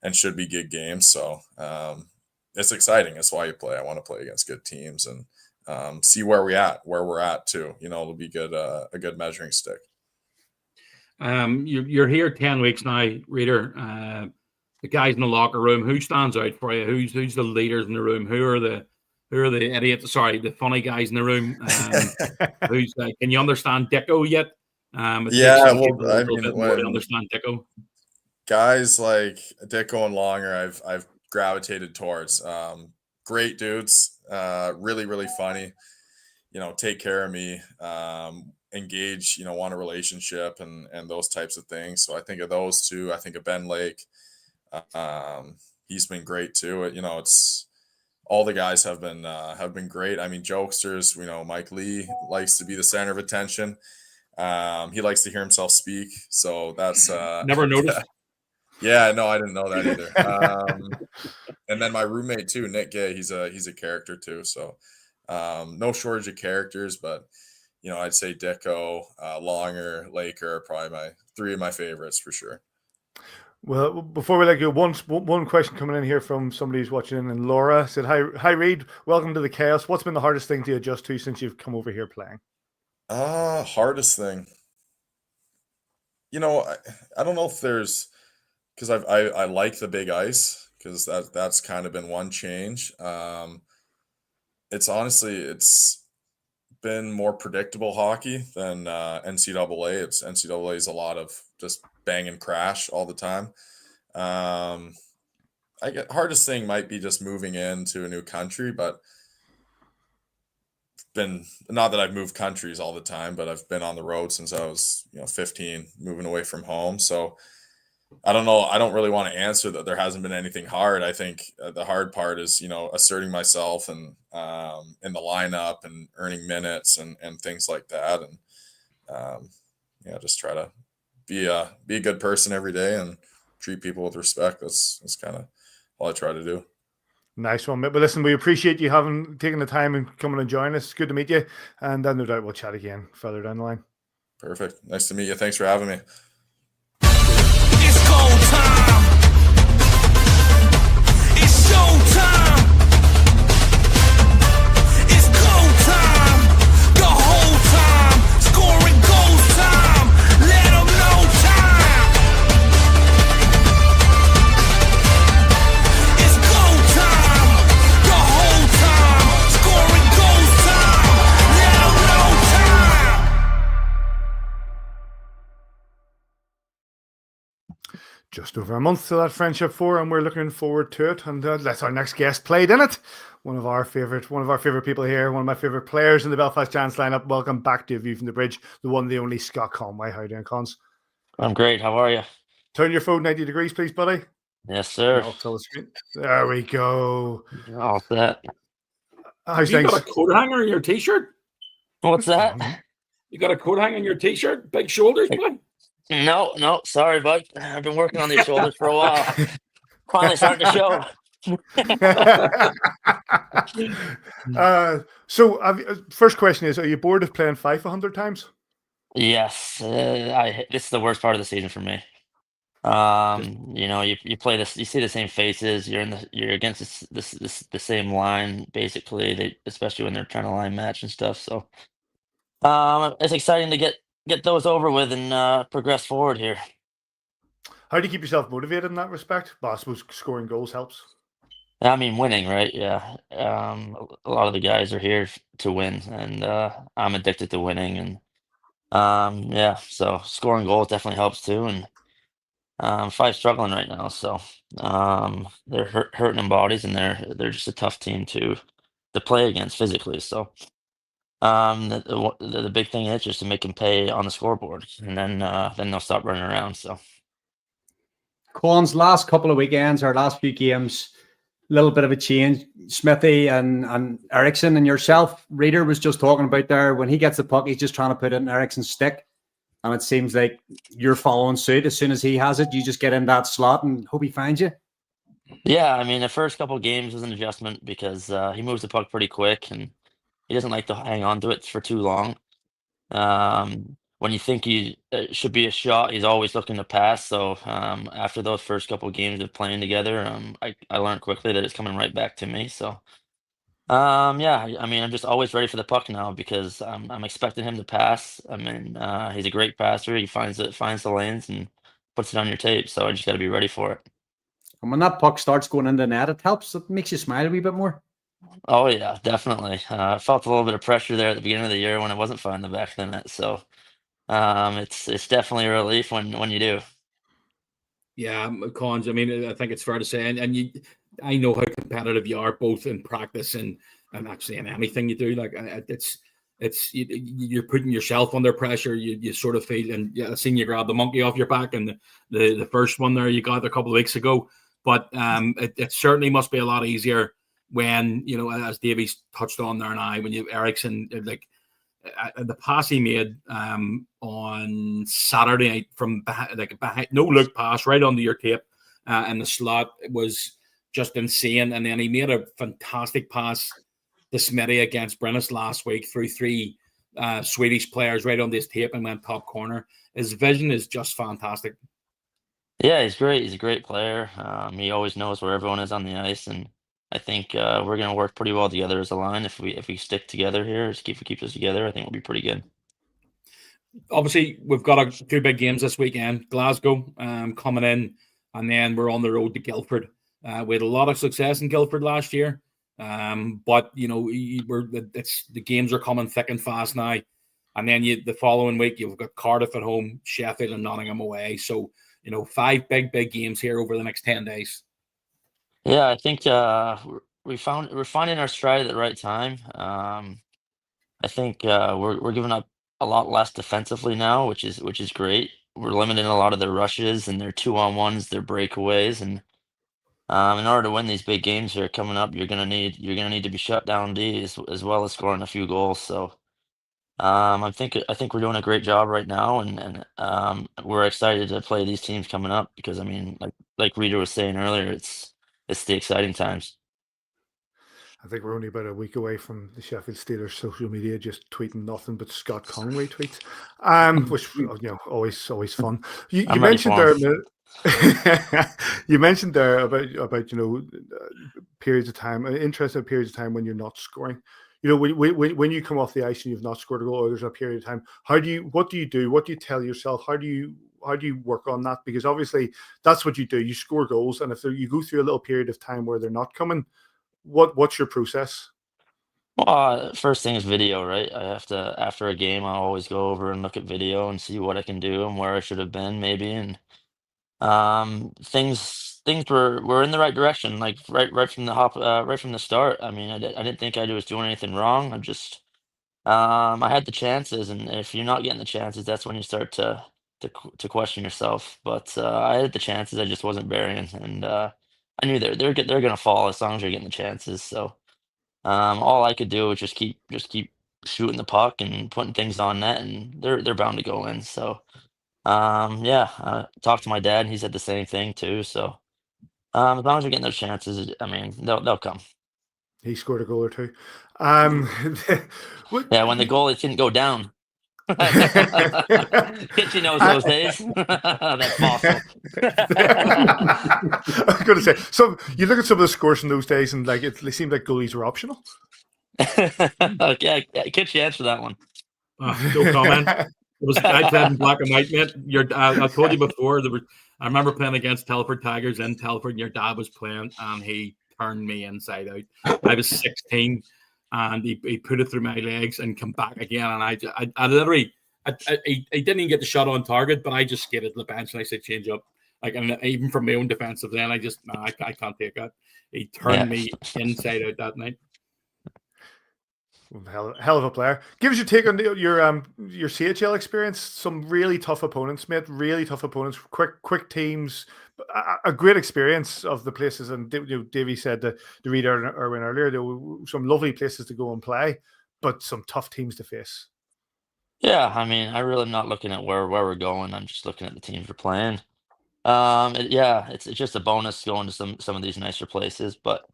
and should be good games. So it's exciting. That's why you play. I want to play against good teams and see where we're at too. It'll be good, a good measuring stick. You're here 10 weeks now, Reader. The guys in the locker room, who stands out for you? Who's the leaders in the room? Who are the idiots? Sorry, the funny guys in the room. Can you understand Dicko yet? Yeah, well, I mean, to understand Dicko. Guys like Dicko and Longer, I've gravitated towards. Great dudes, really, really funny. Take care of me, engage. Want a relationship and those types of things. So I think of those two. I think of Ben Lake. He's been great too. It's all the guys have been great. I mean, jokesters. Mike Lee likes to be the center of attention. He likes to hear himself speak. So that's never noticed. Yeah, no, I didn't know that either. And then my roommate too, Nick Gay. He's a character too. So no shortage of characters, but I'd say Dicko, Longer, Laker are probably 3 of my favorites for sure. Well, before we let go, one question coming in here from somebody who's watching, and Laura said, "Hi, Ried. Welcome to the chaos. What's been the hardest thing to adjust to since you've come over here playing?" Hardest thing. I don't know if there's, because I like the big ice, because that's kind of been one change. It's been more predictable hockey than NCAA. NCAA is a lot of just bang and crash all the time. Hardest thing might be just moving into a new country, but been, not that I've moved countries all the time, but I've been on the road since I was 15, moving away from home. So I don't know. I don't really want to answer that there hasn't been anything hard. I think the hard part is, asserting myself and in the lineup and earning minutes and things like that. And just try to be a good person every day and treat people with respect. That's kind of all I try to do. Nice one, mate. But listen, we appreciate you having taken the time and coming and joining us. It's good to meet you. And no doubt we'll chat again further down the line. Perfect. Nice to meet you. Thanks for having me. It's go time. It's show time. It's go time. The whole time. Scoring goals time. Let them know time. It's go time. The whole time. Scoring goals time. Let them know time. Just over a month to that Friendship 4, and we're looking forward to it. And that's our next guest played in it. One of our favorite people here, one of my favorite players in the Belfast Giants lineup. Welcome back to A View from the Bridge, the one, the only Scott Conway. How are you doing, Cons? I'm great. How are you? Turn your phone 90 degrees, please, buddy. Yes, sir. There we go. All set. How's You things? got a coat hanger in your t-shirt? What's that? You got a coat hanger in your t-shirt? Big shoulders, boy? No. Sorry, bud. I've been working on these shoulders for a while. Finally starting to show. First question is, are you bored of playing Fife 100 times? Yes. This is the worst part of the season for me. You play this, you see the same faces. You're against the same line basically. Especially when they're trying to line match and stuff. So, it's exciting to get those over with and progress forward here. How do you keep yourself motivated in that respect? Well, I suppose scoring goals helps. I mean, winning, right? Yeah. A lot of the guys are here to win, and I'm addicted to winning, and yeah. So scoring goals definitely helps too, and Fife's struggling right now, so they're hurting in bodies, and they're just a tough team to play against physically. So the big thing is just to make them pay on the scoreboard, and then they'll stop running around. So. Colin's last couple of weekends, our last few games, a little bit of a change. Smithy and Eriksson and yourself, Reader was just talking about there. When he gets the puck, he's just trying to put it in Eriksson's stick. and it seems like you're following suit. As soon as he has it, you just get in that slot and hope he finds you. Yeah, I mean, the first couple of games was an adjustment because he moves the puck pretty quick and he doesn't like to hang on to it for too long. When you think it should be a shot, he's always looking to pass. So after those first couple of games of playing together, I learned quickly that it's coming right back to me. So yeah, I mean, I'm just always ready for the puck now because I'm expecting him to pass. I mean, he's a great passer. He finds the lanes and puts it on your tape. So I just got to be ready for it. And when that puck starts going into the net, it helps. It makes you smile a wee bit more. Oh yeah, definitely. I felt a little bit of pressure there at the beginning of the year when I wasn't finding the back of the net. So it's definitely a relief when you do. Yeah, Cons. I mean, I think it's fair to say, and I know how competitive you are, both in practice and actually in anything you do. Like you're putting yourself under pressure. You sort of feel, and yeah, I've seen you grab the monkey off your back, and the first one there you got a couple of weeks ago. But it certainly must be a lot easier when, you know, as Davy's touched on there now, when you have Eriksson, like the pass he made on Saturday night from behind, no look pass right onto your tape and the slot was just insane. And then he made a fantastic pass to Smitty against Brennis last week through three Swedish players right on this tape and went top corner. His vision is just fantastic. Yeah, he's great. He's a great player. He always knows where everyone is on the ice, and I think we're going to work pretty well together as a line if we stick together here. If we keep us together, I think we'll be pretty good. Obviously, we've got two big games this weekend. Glasgow coming in, and then we're on the road to Guildford. We had a lot of success in Guildford last year, but you know the games are coming thick and fast now. And then the following week you've got Cardiff at home, Sheffield, and Nottingham away. So you know 5 big games here over the next 10 days. Yeah, I think we're finding our stride at the right time. I think we're giving up a lot less defensively now, which is great. We're limiting a lot of their rushes and their 2-on-1s, their breakaways, and in order to win these big games here coming up, you're gonna need to be shut down D as well as scoring a few goals. So I think we're doing a great job right now, and we're excited to play these teams coming up because I mean, like Rita was saying earlier, it's the exciting times. I think we're only about a week away from the Sheffield Steelers social media just tweeting nothing but Scott Conway tweets, which you know always fun. You I'm ready mentioned for there, 'em. you mentioned there about you know periods of time, interesting periods of time when you're not scoring. You know, when you come off the ice and you've not scored a goal, or there's a period of time. What do you do? What do you tell yourself? How do you work on that? Because obviously that's what you do. You score goals, and if you go through a little period of time where they're not coming, what's your process? Well, first thing is video, right? I have to after a game, I'll always go over and look at video and see what I can do and where I should have been maybe, and things were in the right direction, like right from the right from the start. I mean, I didn't think I was doing anything wrong. I had the chances, and if you're not getting the chances, that's when you start to question yourself. But I had the chances, I just wasn't burying, and I knew they're gonna fall as long as you're getting the chances. So all I could do was just keep shooting the puck and putting things on net, and they're bound to go in. So yeah, talked to my dad, and he said the same thing too. So as long as you're getting those chances, I mean, they'll come. He scored a goal or two. Um, what, Yeah, when the goalie didn't go down. Kitchen knows those days. That fossil. I was going to say, so you look at some of the scores in those days, and like they seemed like goalies were optional. Yeah, Kitch, you answer that one. No comment. I played in black and white, mate. I told you before. I remember playing against Telford Tigers in Telford, and your dad was playing, and he turned me inside out. I was 16, and he put it through my legs and come back again. And I literally, he didn't even get the shot on target, but I just skated to the bench and I said, change up. Like, and even from my own defensive end, I can't take that. He turned me inside out that night. Hell of a player. Give us your take on your CHL experience. Some really tough opponents, mate. Really tough opponents. Quick teams. A great experience of the places. And Davy said the Ried and Irwin earlier. There were some lovely places to go and play, but some tough teams to face. Yeah, I mean, I really am not looking at where we're going. I'm just looking at the teams we're playing. Yeah, it's just a bonus going to some of these nicer places, but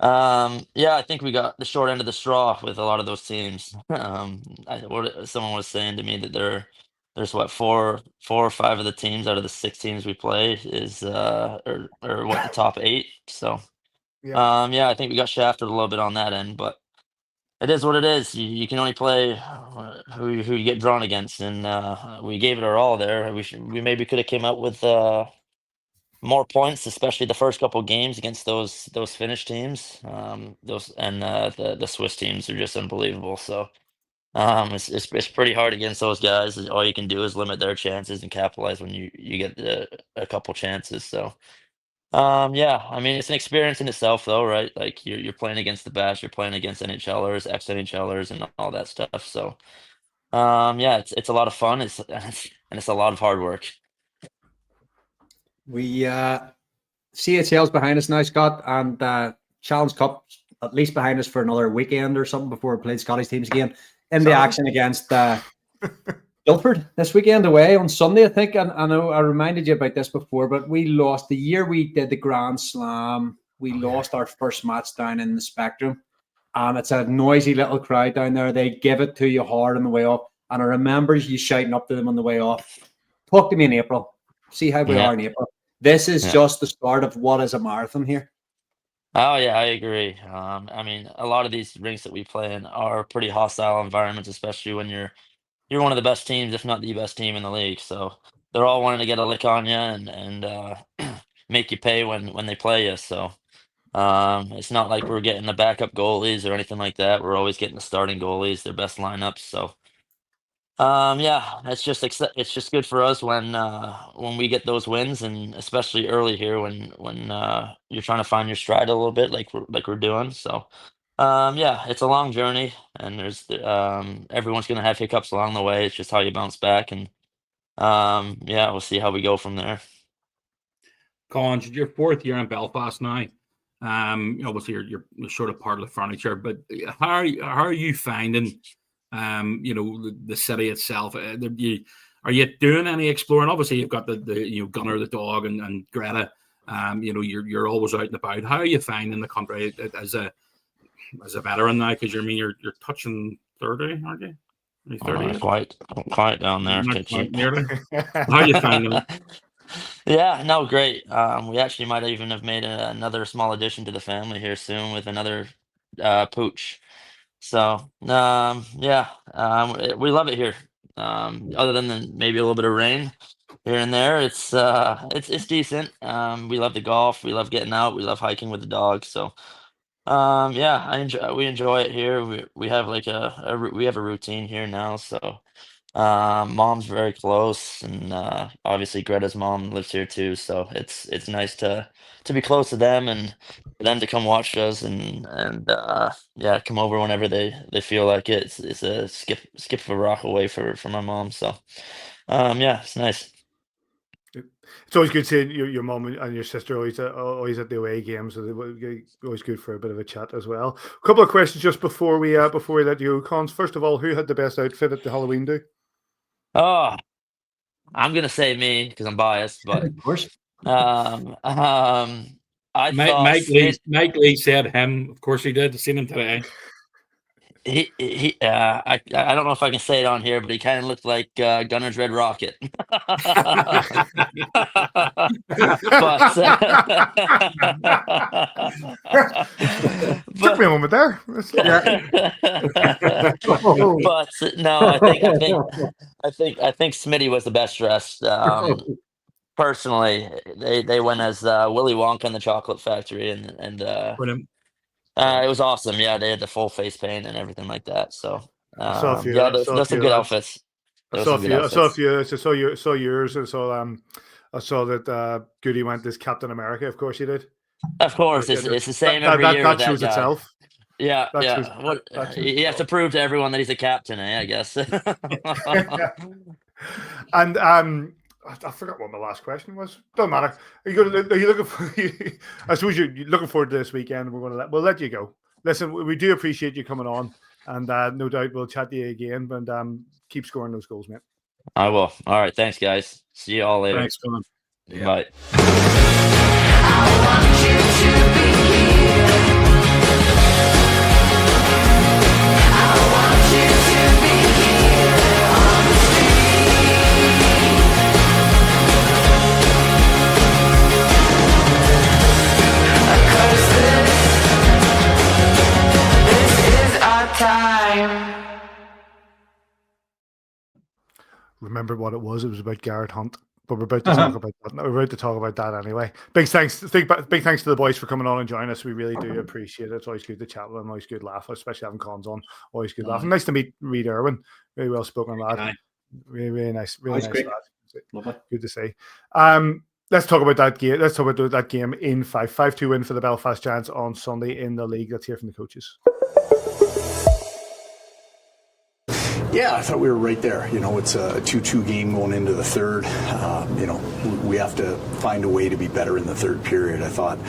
yeah, I think we got the short end of the straw with a lot of those teams. Someone was saying to me that there's what four or five of the teams out of the six teams we play is or what the top eight. So Yeah. yeah, I think we got shafted a little bit on that end, but it is what it is. You can only play who you get drawn against, and we gave it our all there. We maybe could have came out with more points, especially the first couple games against those Finnish teams. Those and the Swiss teams are just unbelievable. So it's pretty hard against those guys. All you can do is limit their chances and capitalize when you get a couple chances. So yeah, I mean it's an experience in itself, though, right? Like you're playing against the best, you're playing against NHLers, ex NHLers, and all that stuff. So yeah, it's a lot of fun. It's and it's a lot of hard work. We CHL's behind us now, Scott, and Challenge Cup at least behind us for another weekend or something before we play Scottish teams again in the action against Guildford this weekend away on Sunday, I think. And I know I reminded you about this before, but we lost the year we did the Grand Slam. We lost our first match down in the Spectrum, and it's a noisy little crowd down there. They give it to you hard on the way up, and I remember you shouting up to them on the way off. Talk to me in April. See how we are in April. This is just the start of what is a marathon here. Oh yeah, I agree. I mean, a lot of these rinks that we play in are pretty hostile environments, especially when you're one of the best teams, if not the best team in the league. So they're all wanting to get a lick on you and make you pay when they play you. So it's not like we're getting the backup goalies or anything like that. We're always getting the starting goalies, their best lineups. So yeah, it's just good for us when we get those wins, and especially early here when you're trying to find your stride a little bit, like we're doing. So yeah, it's a long journey, and everyone's gonna have hiccups along the way. It's just how you bounce back, and yeah, we'll see how we go from there. Colin, it's your fourth year in Belfast now. Obviously you're sort of part of the furniture, but how are you finding the city itself? Are you doing any exploring? Obviously, you've got the Gunner the dog and Greta. You're always out and about. How are you finding the country as a veteran now? Because you're touching 30, aren't you? Are you 30? Quite down there. Nearly. How are you finding it? Yeah, no, great. We actually might even have made another small addition to the family here soon with another pooch. So yeah, we love it here. Other than maybe a little bit of rain here and there, it's decent. We love the golf. We love getting out. We love hiking with the dog. So yeah, we enjoy it here. We have like we have a routine here now. So mom's very close, and obviously Greta's mom lives here too. So it's nice to be close to them and for them to come watch us and yeah, come over whenever they feel like it. It's a skip of a rock away for my mom. So yeah, it's nice. It's always good seeing your mom and your sister always at the away games. So always good for a bit of a chat as well. A couple of questions just before we let you go, Cons. First of all, who had the best outfit at the Halloween do? Oh, I'm gonna say me because I'm biased, but Of course. I Mike thought Mike Lee said him. Of course he did. I've seen him today. I don't know if I can say it on here, but he kind of looked like Gunner's Red Rocket. Took me a moment there. But no, I think Smitty was the best dressed. Personally, they went as Willy Wonka in the Chocolate Factory, and it was awesome. Yeah, they had the full face paint and everything like that. So yeah, those some good outfits. I saw yours. I saw that Goody went as Captain America. Of course, you did. Of course, it's the same every year. That shows itself. Yeah, yeah. You have to prove to everyone that he's a captain, I guess. And I forgot what my last question was. Don't matter. Are you looking for? I suppose you're looking forward to this weekend. We'll let you go. Listen, we do appreciate you coming on. And no doubt we'll chat to you again. But keep scoring those goals, mate. I will. All right. Thanks, guys. See you all later. Thanks, man. Yeah. Bye. Remember what it was? It was about Garrett Hunt. But we're about to talk about that. We're about to talk about that anyway. Big thanks to the boys for coming on and joining us. We really do appreciate it. It's always good to chat with them. Always good laugh, especially having cons on. Always good laugh. And nice to meet Ried Irwin. Very well spoken lad. Really, really nice. Really nice lad. Lovely. Good to see. Let's talk about that game. Let's talk about that game in 5-2 win for the Belfast Giants on Sunday in the league. Let's hear from the coaches. Yeah, I thought we were right there. It's a 2-2 game going into the third. We have to find a way to be better in the third period. I thought,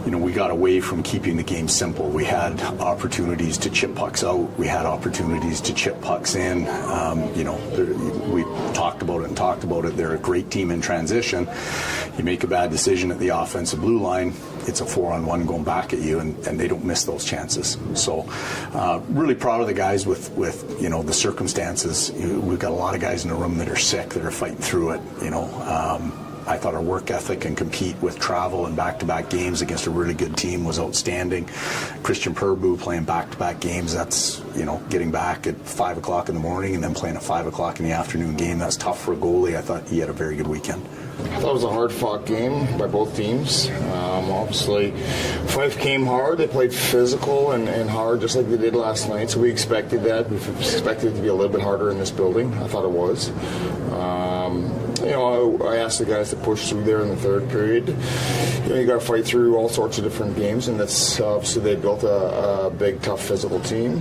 we got away from keeping the game simple. We had opportunities to chip pucks out. We had opportunities to chip pucks in. We talked about it. They're a great team in transition. You make a bad decision at the offensive blue line, it's a 4-on-1 going back at you, and they don't miss those chances. So really proud of the guys with the circumstances. We've got a lot of guys in the room that are sick, that are fighting through it. I thought our work ethic and compete with travel and back-to-back games against a really good team was outstanding. Christian Purbu playing back-to-back games, that's, getting back at 5 o'clock in the morning and then playing a 5 o'clock in the afternoon game. That's tough for a goalie. I thought he had a very good weekend. I thought it was a hard-fought game by both teams. Obviously, Fife came hard. They played physical and hard, just like they did last night. So we expected that. We expected it to be a little bit harder in this building. I thought it was. I asked the guys to push through there in the third period. You got to fight through all sorts of different games, and that's obviously they built a big, tough, physical team.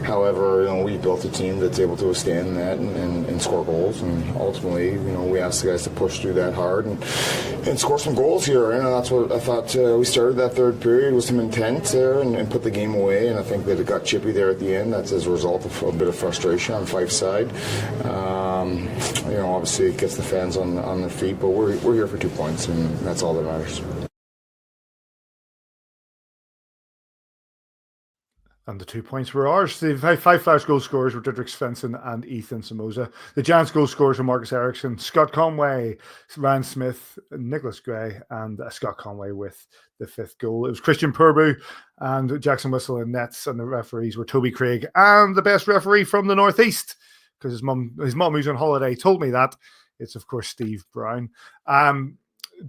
However, we built a team that's able to withstand that and score goals. And ultimately, we asked the guys to push through that hard and score some goals here. And that's what I thought. We started that third period with some intent there and put the game away. And I think that it got chippy there at the end. That's as a result of a bit of frustration on Fife's side. Obviously, it gets the fans on their feet, but we're here for 2 points, and that's all that matters. And the 2 points were ours. The five flash goal scorers were Didrik Svensson and Ethan Somoza. The Giants goal scorers were Marcus Eriksson, Scott Conway, Ryan Smith, Nicholas Gray, and Scott Conway with the 5th goal. It was Christian Purbu and Jackson Whistle in nets, and the referees were Toby Craig and the best referee from the Northeast, because his mum who's on holiday told me that. It's, of course, Steve Brown.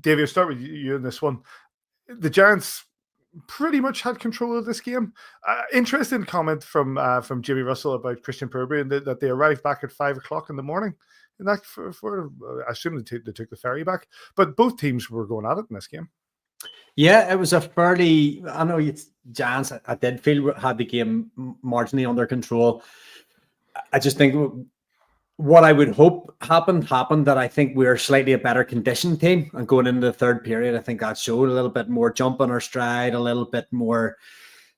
Davey, I'll start with you in this one. The Giants pretty much had control of this game. Interesting comment from Jimmy Russell about Christian Purbu and that they arrived back at 5 o'clock in the morning. And that I assume they took the ferry back. But both teams were going at it in this game. Yeah, it was a fairly. I know it's Giants. I did feel had the game marginally under control. I just think what I would hope happened, that I think we're slightly a better conditioned team, and going into the third period, I think that showed a little bit more jump on our stride, a little bit more.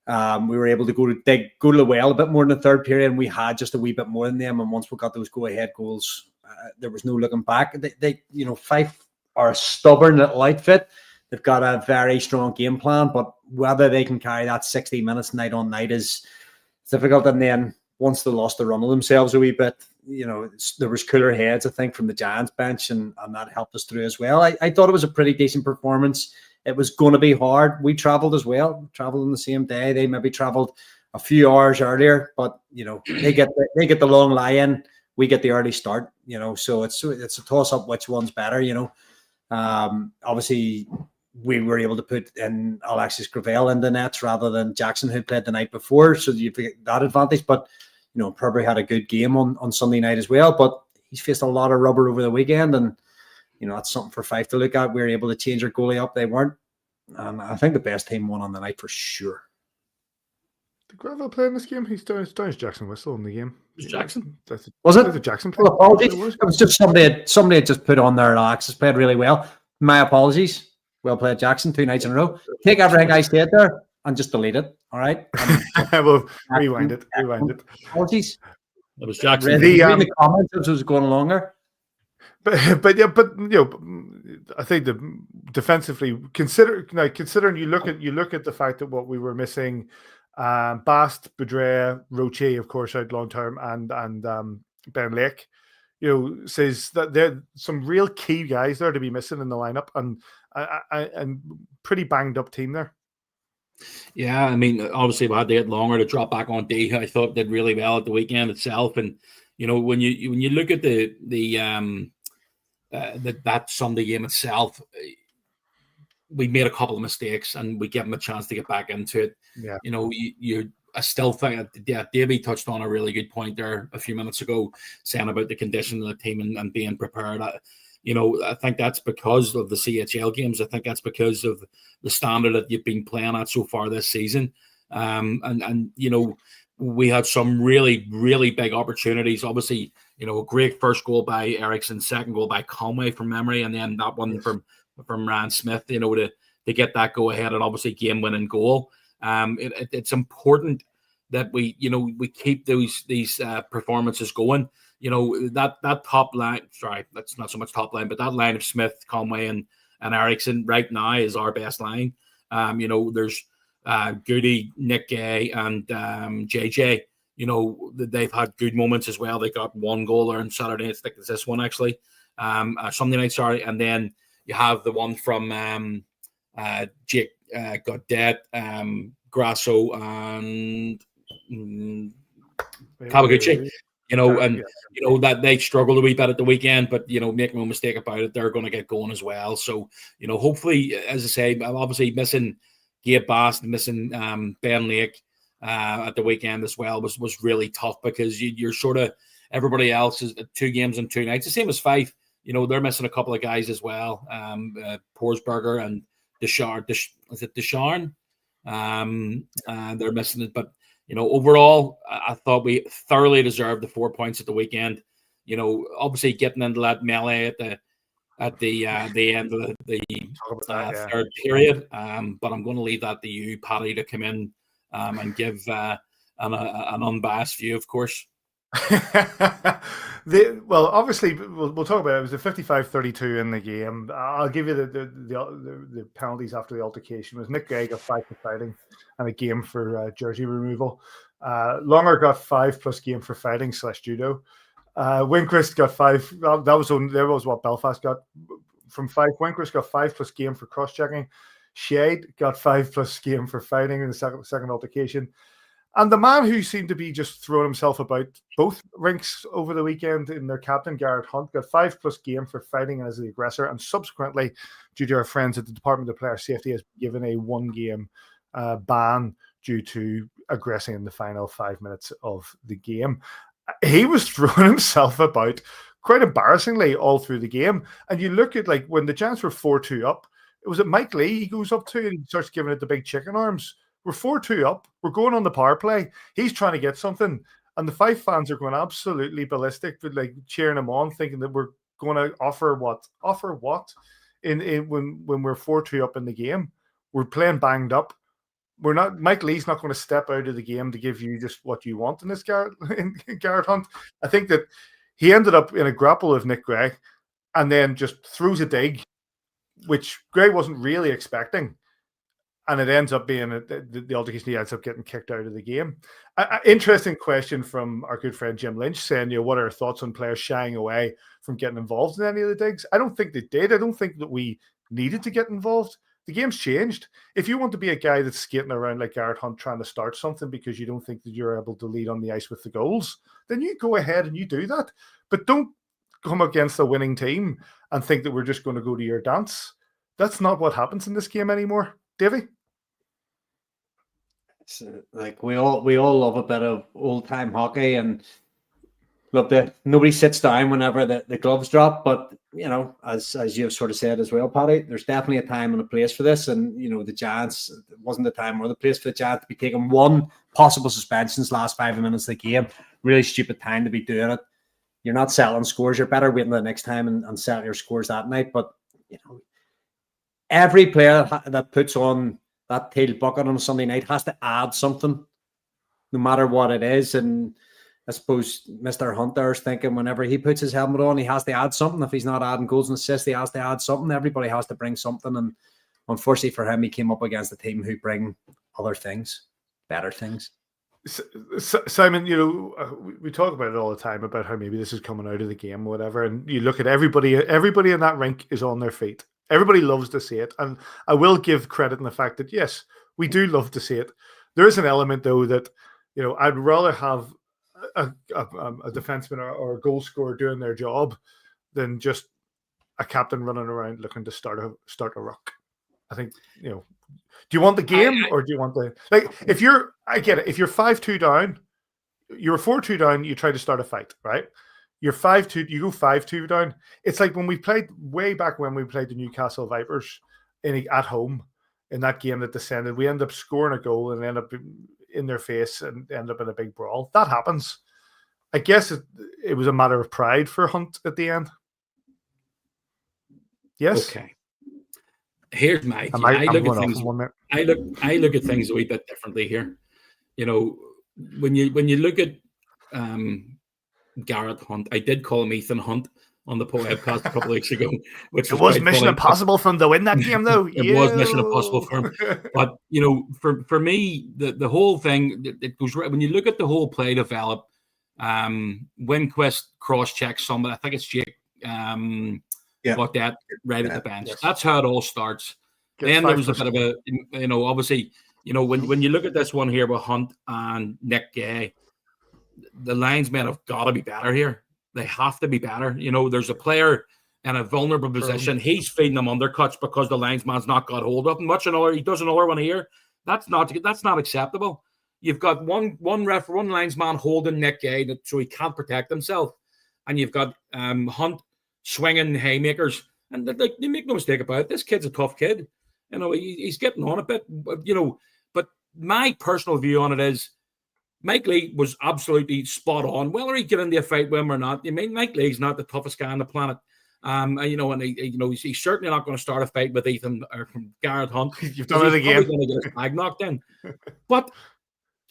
We were able to go to the well a bit more in the third period, and we had just a wee bit more than them. And once we got those go-ahead goals, there was no looking back. They Fife are a stubborn little outfit. They've got a very strong game plan, but whether they can carry that 60 minutes night on night is difficult. And then once they lost the run of themselves a wee bit, there was cooler heads, I think, from the Giants bench, and that helped us through as well. I thought it was a pretty decent performance. It was going to be hard. We traveled as well, traveled on the same day. They maybe traveled a few hours earlier, but they get the long lie-in. We get the early start. So it's a toss-up which one's better. Obviously, we were able to put in Alexis Gravel in the nets rather than Jackson, who played the night before. So you get that advantage. But Purbury had a good game on Sunday night as well, but he's faced a lot of rubber over the weekend, and that's something for Fife to look at. We were able to change our goalie up. They weren't. I think the best team won on the night for sure. Did Gravel play in this game? He's down as Jackson Whistle in the game. Was Jackson? Was it? The Jackson play? Well, apologies. It was just somebody had just put on there. Alexis played really well. My apologies. Well played, Jackson, 2 nights in a row. Take everything I said there and just delete it. All right. We'll rewind it. Apologies. That was Jackson. Reading the comments as it was going longer. But I think the defensively considering you look at the fact that what we were missing, Bast, Boudreau, Roche, of course, out long term, and Ben Lake, says that there are some real key guys there to be missing in the lineup, and pretty banged up team there. Yeah, I mean, obviously we had to get longer to drop back on D. I thought did really well at the weekend itself, and when you look at that Sunday game itself, we made a couple of mistakes and we gave them a chance to get back into it. Yeah, I still think, Davey touched on a really good point there a few minutes ago, saying about the condition of the team and being prepared. I think that's because of the CHL games. I think that's because of the standard that you've been playing at so far this season. We had some really, really big opportunities. Obviously, a great first goal by Eriksson, second goal by Conway from memory, and then that one from Ryan Smith, to get that go ahead and obviously game winning goal. It's important that we keep these performances going. That top line, sorry, that's not so much top line, but that line of Smith, Conway, and Eriksson right now is our best line. There's Goody, Nick Gay, and JJ. They've had good moments as well. They got one goal on Saturday. I think it's this one actually, Sunday night. Sorry, and then you have the one from Jake Godet, Grasso, and Kawaguchi. That they struggled a wee bit at the weekend, but make no mistake about it, they're going to get going as well. So hopefully, as I say, I'm obviously missing Gabe Bast, missing Ben Lake at the weekend as well was really tough, because you're sort of, everybody else is 2 games and 2 nights, the same as Fife. They're missing a couple of guys as well, Porsberger and Descharn. Is it Descharn? They're missing it, but overall, I thought we thoroughly deserved the 4 points at the weekend. Obviously getting into that melee at the end of the third period. But I'm going to leave that to you, Paddy, to come in and give an unbiased view, of course. Obviously, we'll talk about it. It was a 55-32 in the game. I'll give you the penalties after the altercation. It was Nick Gay got 5 for fighting and a game for jersey removal. Longer got 5 plus game for fighting / judo. Winquist got 5. That was what Belfast got from 5. Winquist got 5 plus game for cross checking. Shade got 5 plus game for fighting in the second altercation. And the man who seemed to be just throwing himself about both rinks over the weekend in their captain, Garrett Hunt, got 5 plus game for fighting as the aggressor. And subsequently, due to our friends at the Department of Player Safety, has been given a 1-game ban due to aggressing in the final 5 minutes of the game. He was throwing himself about quite embarrassingly all through the game. And you look at when the Giants were 4-2 up, it was at Mike Lee he goes up to and he starts giving it the big chicken arms. We're 4-2 up. We're going on the power play. He's trying to get something. And the Fife fans are going absolutely ballistic, but cheering him on, thinking that we're going to offer what? Offer what? When we're 4-2 up in the game. We're playing banged up. We're not. Mike Lee's not going to step out of the game to give you just what you want in this Garrett Hunt. I think that he ended up in a grapple with Nick Gray and then just throws a dig, which Gray wasn't really expecting. And it ends up being the altercation. He ends up getting kicked out of the game. Interesting question from our good friend Jim Lynch saying, what are our thoughts on players shying away from getting involved in any of the digs? I don't think they did. I don't think that we needed to get involved. The game's changed. If you want to be a guy that's skating around like Garrett Hunt trying to start something because you don't think that you're able to lead on the ice with the goals, then you go ahead and you do that. But don't come against a winning team and think that we're just going to go to your dance. That's not what happens in this game anymore. Davey? We all love a bit of old time hockey and love that nobody sits down whenever the gloves drop. But as you've sort of said as well, Paddy, there's definitely a time and a place for this. And the Giants, it wasn't the time or the place for the Giants to be taking 1 possible suspensions last 5 minutes of the game. Really stupid time to be doing it. You're not settling scores. You're better waiting the next time and settle your scores that night. But every player that puts on that tail bucket on a Sunday night has to add something, no matter what it is. And I suppose Mr. Hunter is thinking whenever he puts his helmet on, he has to add something. If he's not adding goals and assists, he has to add something. Everybody has to bring something. And unfortunately for him, he came up against a team who bring other things, better things. Simon, we talk about it all the time about how maybe this is coming out of the game or whatever, and you look at everybody in that rink is on their feet. Everybody loves to see it, and I will give credit in the fact that yes, we do love to see it. There is an element though that I'd rather have a defenseman or a goal scorer doing their job than just a captain running around looking to start a ruck. I think do you want the game or do you want the if you're I get it. If you're 5-2 down, you're 4-2 down, you try to start a fight, right? You're 5-2, you go 5-2 down. It's like when we played way back when we played the Newcastle Vipers at home in that game that descended. We end up scoring a goal and end up in their face and end up in a big brawl. That happens. I guess it was a matter of pride for Hunt at the end. Yes. Okay. Here's my. I look at things a wee bit differently here. When you look at Garrett Hunt, I did call him Ethan Hunt on the podcast a couple of weeks ago, which was Mission Impossible for him to win that game, though. It was Mission Impossible for him, but for me, the whole thing it goes right when you look at the whole play develop. Winquist cross checks somebody. I think it's Jake. Got that right at the bench. Yes. That's how it all starts. Then there was a bit of a, obviously, when you look at this one here with Hunt and Nick Gay, the linesmen have got to be better here. They have to be better. There's a player in a vulnerable position. He's feeding them undercuts because the linesman's not got hold of him. He does another one here. That's not acceptable. You've got one linesman holding Nick Gay so he can't protect himself, and you've got Hunt swinging haymakers. And they make no mistake about it. This kid's a tough kid. He's getting on a bit. But my personal view on it is Mike Lee was absolutely spot on. Whether he get into a fight with him or not, Mike Lee's not the toughest guy on the planet. He's certainly not going to start a fight with Ethan or Garrett Hunt. You've done it again. He's going to get his bag knocked in. But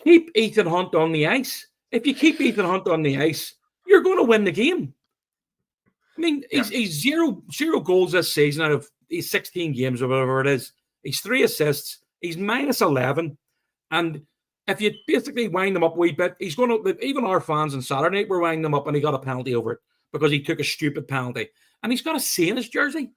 keep Ethan Hunt on the ice. If you keep Ethan Hunt on the ice, you're going to win the game. He's zero goals this season out of his 16 games or whatever it is. He's 3 assists. He's minus 11. And if you basically wind him up a wee bit, he's going to, even our fans on Saturday night were winding him up and he got a penalty over it because he took a stupid penalty. And he's got a C in his jersey.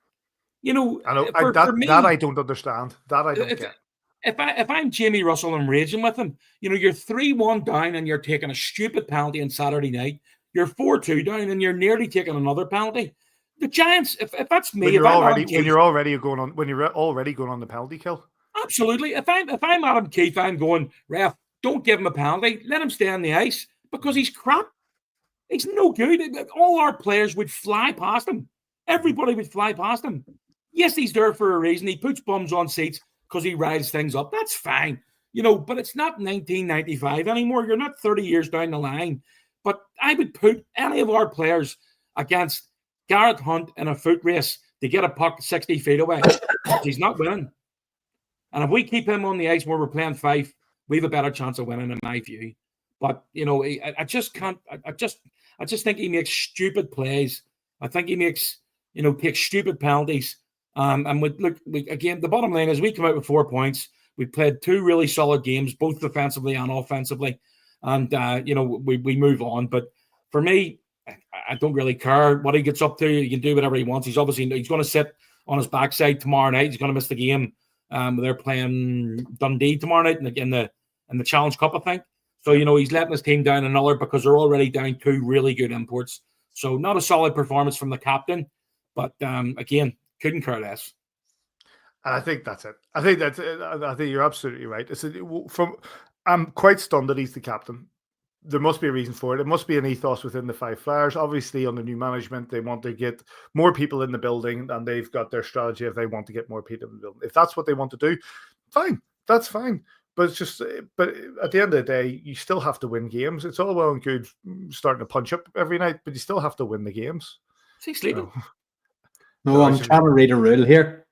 I know. That I don't understand. That I don't get. If I'm Jamie Russell and raging with him, you're 3-1 down and you're taking a stupid penalty on Saturday night. You're 4-2 down and you're nearly taking another penalty. The Giants, if that's me, when you're already going on the penalty kill. Absolutely. If I'm Adam Keefe, I'm going, ref, don't give him a penalty. Let him stay on the ice because he's crap. He's no good. All our players would fly past him. Everybody would fly past him. Yes, he's there for a reason. He puts bums on seats because he rides things up. That's fine. But it's not 1995 anymore. You're not 30 years down the line. But I would put any of our players against Garrett Hunt in a foot race to get a puck 60 feet away. He's not winning. And if we keep him on the ice where we're playing 5, we have a better chance of winning, in my view. But, I just can't. I just think he makes stupid plays. I think he makes, takes stupid penalties. And again, the bottom line is we come out with 4 points. We played 2 really solid games, both defensively and offensively. And, we move on. But for me, I don't really care what he gets up to. He can do whatever he wants. He's going to sit on his backside tomorrow night. He's going to miss the game. They're playing Dundee tomorrow night in the Challenge Cup, I think. So, he's letting his team down another because they're already down 2 really good imports. So not a solid performance from the captain. But, again, couldn't care less. And I think that's it. I think you're absolutely right. I'm quite stunned that he's the captain. There must be a reason for it. It must be an ethos within the Five Flyers. Obviously, under new management, they want to get more people in the building, and they've got their strategy if they want to get more people in the building. If that's what they want to do, fine. That's fine. But but at the end of the day, you still have to win games. It's all well and good starting to punch up every night, but you still have to win the games. Is he sleeping? No, I'm trying to read a rule here.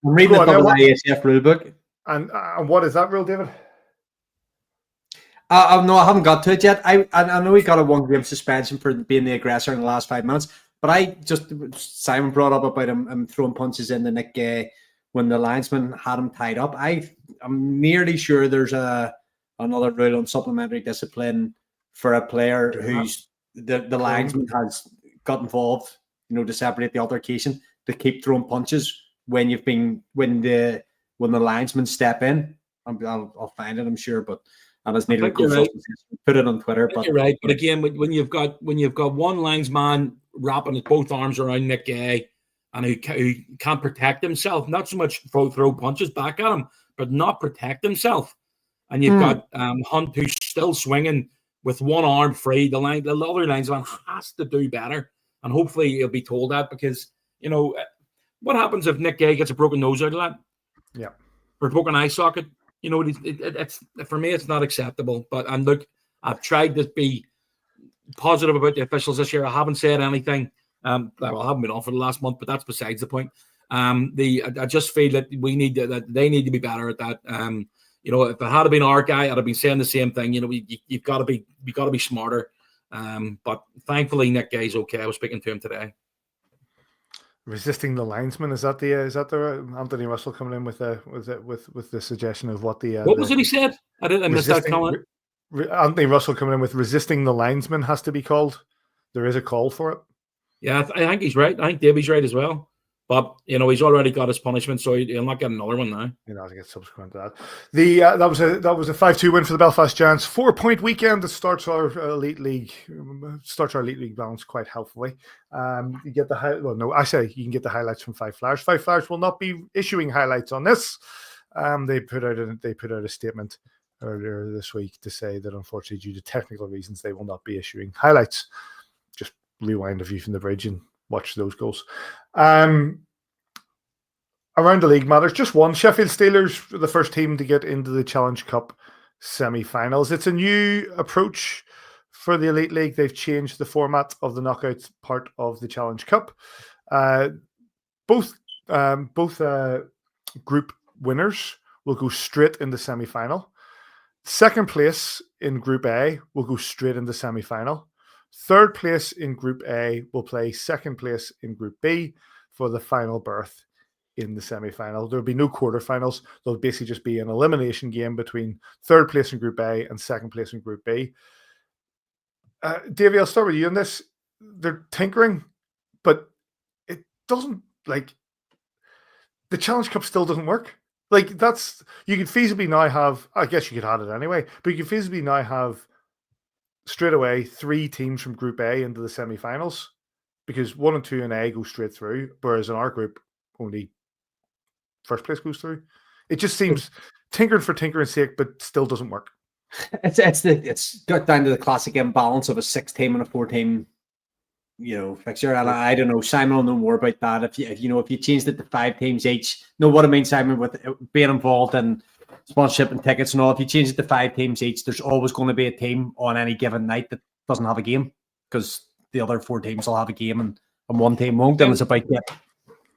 I'm reading the IHF rulebook. And what is that rule, David? No, I haven't got to it yet. I know we got a 1-game suspension for being the aggressor in the last 5 minutes, but Simon brought up about him throwing punches into Nick Gay when the linesman had him tied up. I'm nearly sure there's another rule on supplementary discipline for a player who's the linesman has got involved, to separate the altercation, to keep throwing punches when the linesmen step in. I'll find it, I'm sure, but. And as needed to put it on Twitter. But you're right. But again, when you've got one linesman wrapping both arms around Nick Gay and who can't protect himself, not so much throw punches back at him, but not protect himself. And you've got Hunt who's still swinging with one arm free. The other linesman has to do better. And hopefully he'll be told that, because, what happens if Nick Gay gets a broken nose out of that? Yeah. Or a broken eye socket? It's for me, it's not acceptable. But look, I've tried to be positive about the officials this year. I haven't said anything. I haven't been on for the last month, but that's besides the point. I just feel that that they need to be better at that. If it had been our guy, I'd have been saying the same thing. You've got to be smarter. But thankfully, Nick Gay's okay. I was speaking to him today. Resisting the linesman, is that the Anthony Russell coming in with the suggestion of what the what was it he said? I missed that comment. Anthony Russell coming in with resisting the linesman has to be called. There is a call for it. Yeah, I think he's right. I think Davy's right as well. But he's already got his punishment, so he'll not get another one now. To get subsequent to that. That was a 5-2 win for the Belfast Giants. 4-point weekend that starts our elite league balance quite healthily. You get you can get the highlights from Five Flyers. Five Flyers will not be issuing highlights on this. They put out a statement earlier this week to say that unfortunately, due to technical reasons, they will not be issuing highlights. Just rewind a view from the bridge and watch those goals. Around the league matters, just one. Sheffield Steelers, the first team to get into the Challenge Cup semi-finals. It's a new approach for the Elite League. They've changed the format of the knockout part of the Challenge Cup. Both group winners will go straight into semi-final. Second place in Group A will go straight into semi-final. Third place in Group A will play second place in Group B for the final berth in the semi-final. There'll be no quarterfinals. There'll basically just be an elimination game between third place in Group A and second place in Group B. Davey, I'll start with you on this. They're tinkering, but it doesn't, the Challenge Cup still doesn't work. You could feasibly now have, I guess you could have it anyway, but you could feasibly now have straight away 3 teams from Group A into the semi-finals, because 1 and 2 in A go straight through, whereas in our group only first place goes through. It just seems tinkering for tinkering's sake, but still doesn't work. It's got down to the classic imbalance of a 6-team and a 4-team, fixture. And I don't know, Simon will know more about that. If you changed it to 5 teams each, know what I mean, Simon, with being involved in sponsorship and tickets and all. If you change it to 5 teams each, there's always going to be a team on any given night that doesn't have a game, because the other 4 teams will have a game and one team won't. And it's about that.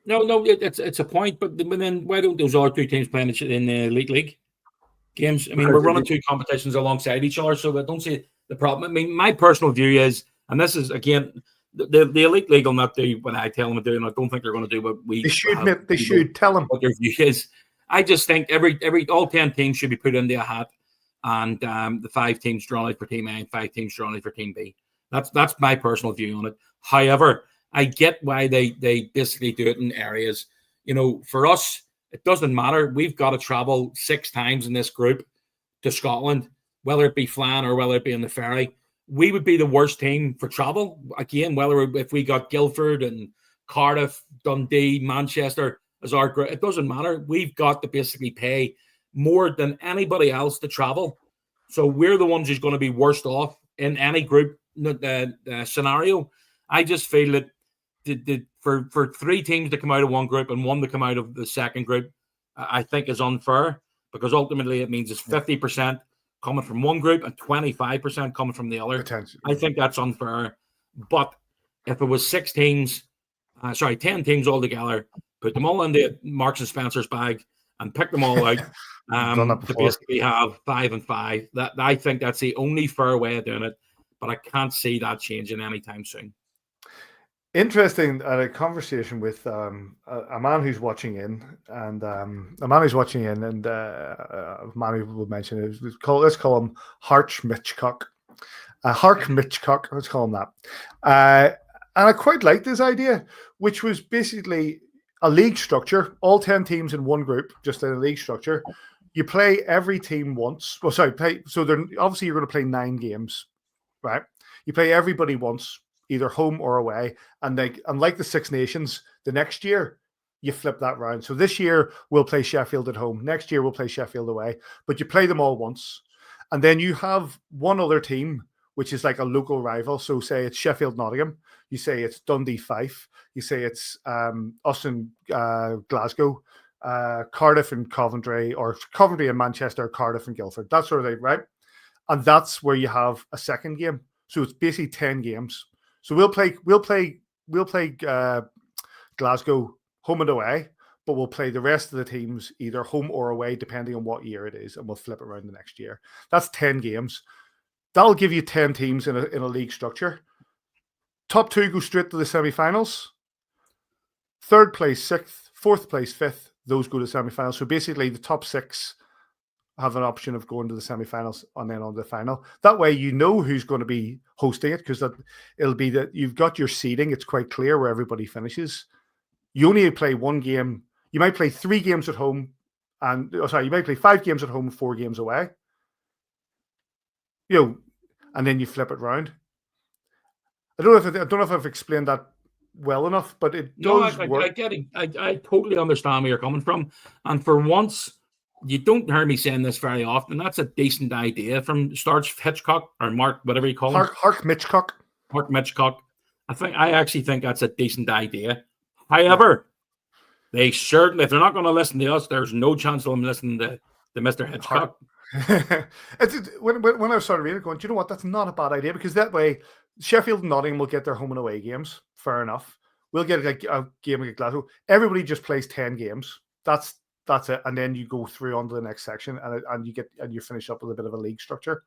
No, it's a point. But then why don't those other 2 teams play in the Elite League games? I mean, we're running 2 competitions alongside each other, so I don't see the problem. I mean, my personal view is, and this is again, the Elite League will not do what I tell them to do, and I don't think they're going to do what we. They should tell them what their view is. I just think all 10 teams should be put into a hat, and the 5 teams drawn out for Team A and 5 teams drawn out for Team B. That's my personal view on it. However, I get why they basically do it in areas. For us, it doesn't matter. We've got to travel 6 times in this group to Scotland, whether it be flying or whether it be in the ferry. We would be the worst team for travel. Again, if we got Guildford and Cardiff, Dundee, Manchester as our group, it doesn't matter. We've got to basically pay more than anybody else to travel. So we're the ones who's going to be worst off in any group scenario. I just feel that for 3 teams to come out of one group and 1 to come out of the second group, I think is unfair, because ultimately it means it's 50% coming from one group and 25% coming from the other. I think that's unfair. But if it was 10 teams altogether, put them all into Marks and Spencer's bag, and pick them all out. Done that To before. basically have 5 and 5. That I think that's the only fair way of doing it, but I can't see that changing anytime soon. Interesting. A conversation with a man who's watching in, and a man who will mention it. Let's call him Harch Mitchcock. Hark Mitchcock. Let's call him that. And I quite liked this idea, which was basically a league structure, all 10 teams in one group, just in a league structure. You play every team once. So obviously you're going to play 9 games, right? You play everybody once, either home or away. And unlike the Six Nations, the next year you flip that round. So this year we'll play Sheffield at home. Next year we'll play Sheffield away. But you play them all once. And then you have one other team, which is like a local rival. So say it's Sheffield Nottingham. You say it's Dundee Fife. You say it's us in Glasgow, Cardiff and Coventry, or Coventry and Manchester, Cardiff and Guildford. That sort of thing, right? And that's where you have a second game. So it's basically 10 games. So we'll play Glasgow home and away, but we'll play the rest of the teams either home or away, depending on what year it is, and we'll flip it around the next year. That's 10 games. That'll give you 10 teams in a league structure. Top 2 go straight to the semi-finals. 3rd place 6th, 4th place 5th. Those go to semi-finals. So basically, the top 6 have an option of going to the semi-finals and then on the final. That way, you know who's going to be hosting it, because it'll be that you've got your seeding. It's quite clear where everybody finishes. You only play one game. You might play 3 games at home, you might play 5 games at home, 4 games away. And then you flip it round. I don't know if I've explained that well enough, but it does work. I get it. I totally understand where you're coming from. And for once, you don't hear me saying this very often. That's a decent idea from Starch Hitchcock, or Mark, whatever you call him. Hark Mitchcock. Mark Mitchcock. I actually think that's a decent idea. However, they certainly, if they're not going to listen to us, there's no chance of them listening to Mr. Hitchcock. When I started reading, going, do you know what? That's not a bad idea, because that way Sheffield and Nottingham will get their home and away games. Fair enough. We'll get a game against Glasgow. Everybody just plays 10 games. That's it. And then you go through onto the next section, and you finish up with a bit of a league structure.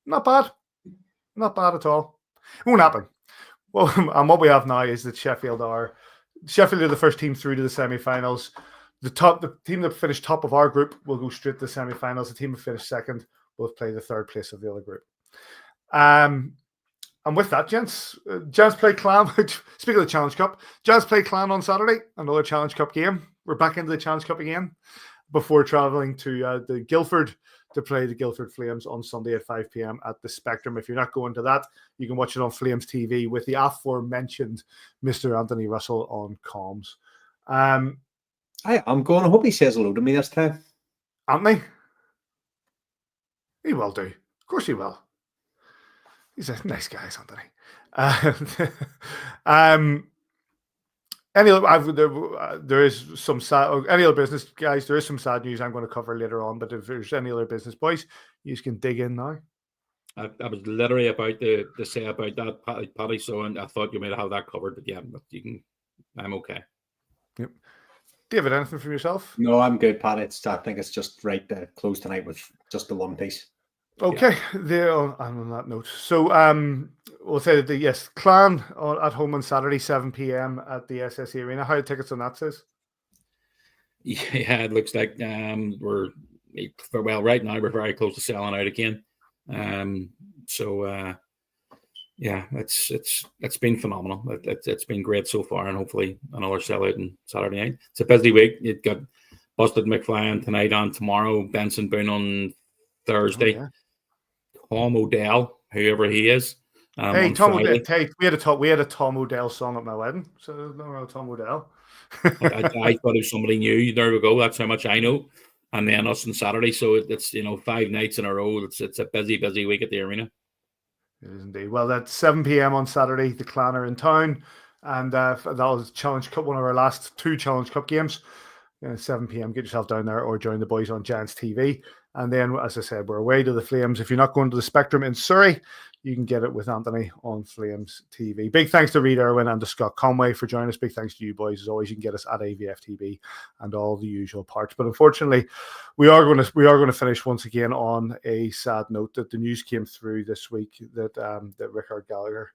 Not bad. Not bad at all. It won't happen. Well, and what we have now is that Sheffield are the first team through to the semi-finals. The team that finished top of our group will go straight to the semi-finals. The team that finished second will play the 3rd place of the other group. And with that, gents play Clan. Speaking of the Challenge Cup, gents play Clan on Saturday. Another Challenge Cup game. We're back into the Challenge Cup again before travelling to the Guildford to play the Guildford Flames on Sunday at 5 p.m. at the Spectrum. If you're not going to that, you can watch it on Flames TV with the aforementioned Mr. Anthony Russell on comms. I'm going. I hope he says hello to me this time. Anthony? He will do. Of course he will. He's a nice guy, Anthony. There is some sad. Any other business, guys? There is some sad news I'm going to cover later on. But if there's any other business, boys, you can dig in now. I was literally about to say about that, Paddy. So, and I thought you might have that covered, but yeah, you can. I'm okay. Yep. David, anything from yourself? No, I'm good, Pat. I think it's just right to close tonight with just the one piece. Okay, there on that note. So we'll say that Clan at home on Saturday, 7 p.m. at the SSE Arena. How are the tickets on that, says? Yeah, it looks like right now we're very close to selling out again. Yeah, it's been phenomenal. It's been great so far, and hopefully another sellout on Saturday night. It's a busy week. It got Busted McFly tonight and tomorrow. Benson Boone on Thursday. Oh, yeah. Tom O'Dell, whoever he is. Hey, Tom O'Dell. Hey, we had a Tom O'Dell song at my wedding, so there's no real Tom O'Dell. I thought it was somebody new. There we go. That's how much I know. And then us on Saturday, so it's 5 nights in a row. It's a busy week at the arena. It is indeed. Well, that's 7 p.m. on Saturday. The Clan are in town, and that was Challenge Cup, one of our last 2 Challenge Cup games. 7 p.m. Get yourself down there or join the boys on Giants TV. And then, as I said, we're away to the Flames. If you're not going to the Spectrum in Surrey, you can get it with Anthony on Flames TV. Big thanks to Ried, Irwin, and to Scott Conway for joining us. Big thanks to you boys. As always, you can get us at AVFTB and all the usual parts. But unfortunately, we are going to finish once again on a sad note. That the news came through this week that that Richard Gallagher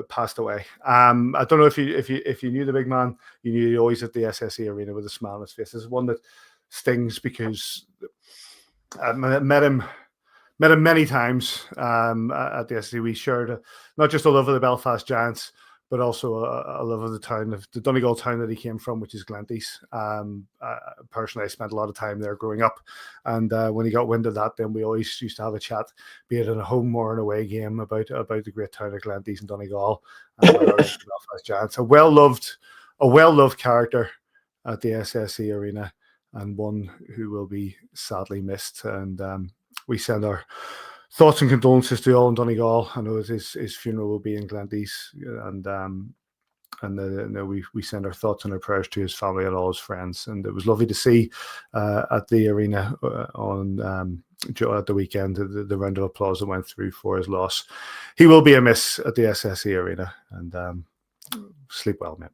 passed away. I don't know if you knew the big man. You knew he always at the SSE Arena with a smile on his face. This is one that stings because I met him many times at the SSE. We shared not just a love of the Belfast Giants, but also a love of the town of the Donegal town that he came from, which is Glenties. Personally, I spent a lot of time there growing up, and when he got wind of that, then we always used to have a chat, be it in a home or an away game, about the great town of Glenties and Donegal and the Belfast Giants. A well loved character at the SSE Arena, and one who will be sadly missed. And we send our thoughts and condolences to all in Donegal. I know his funeral will be in Glenties, and we send our thoughts and our prayers to his family and all his friends. And it was lovely to see at the arena at the weekend the round of applause that went through for his loss. He will be a miss at the SSE Arena, and sleep well, mate.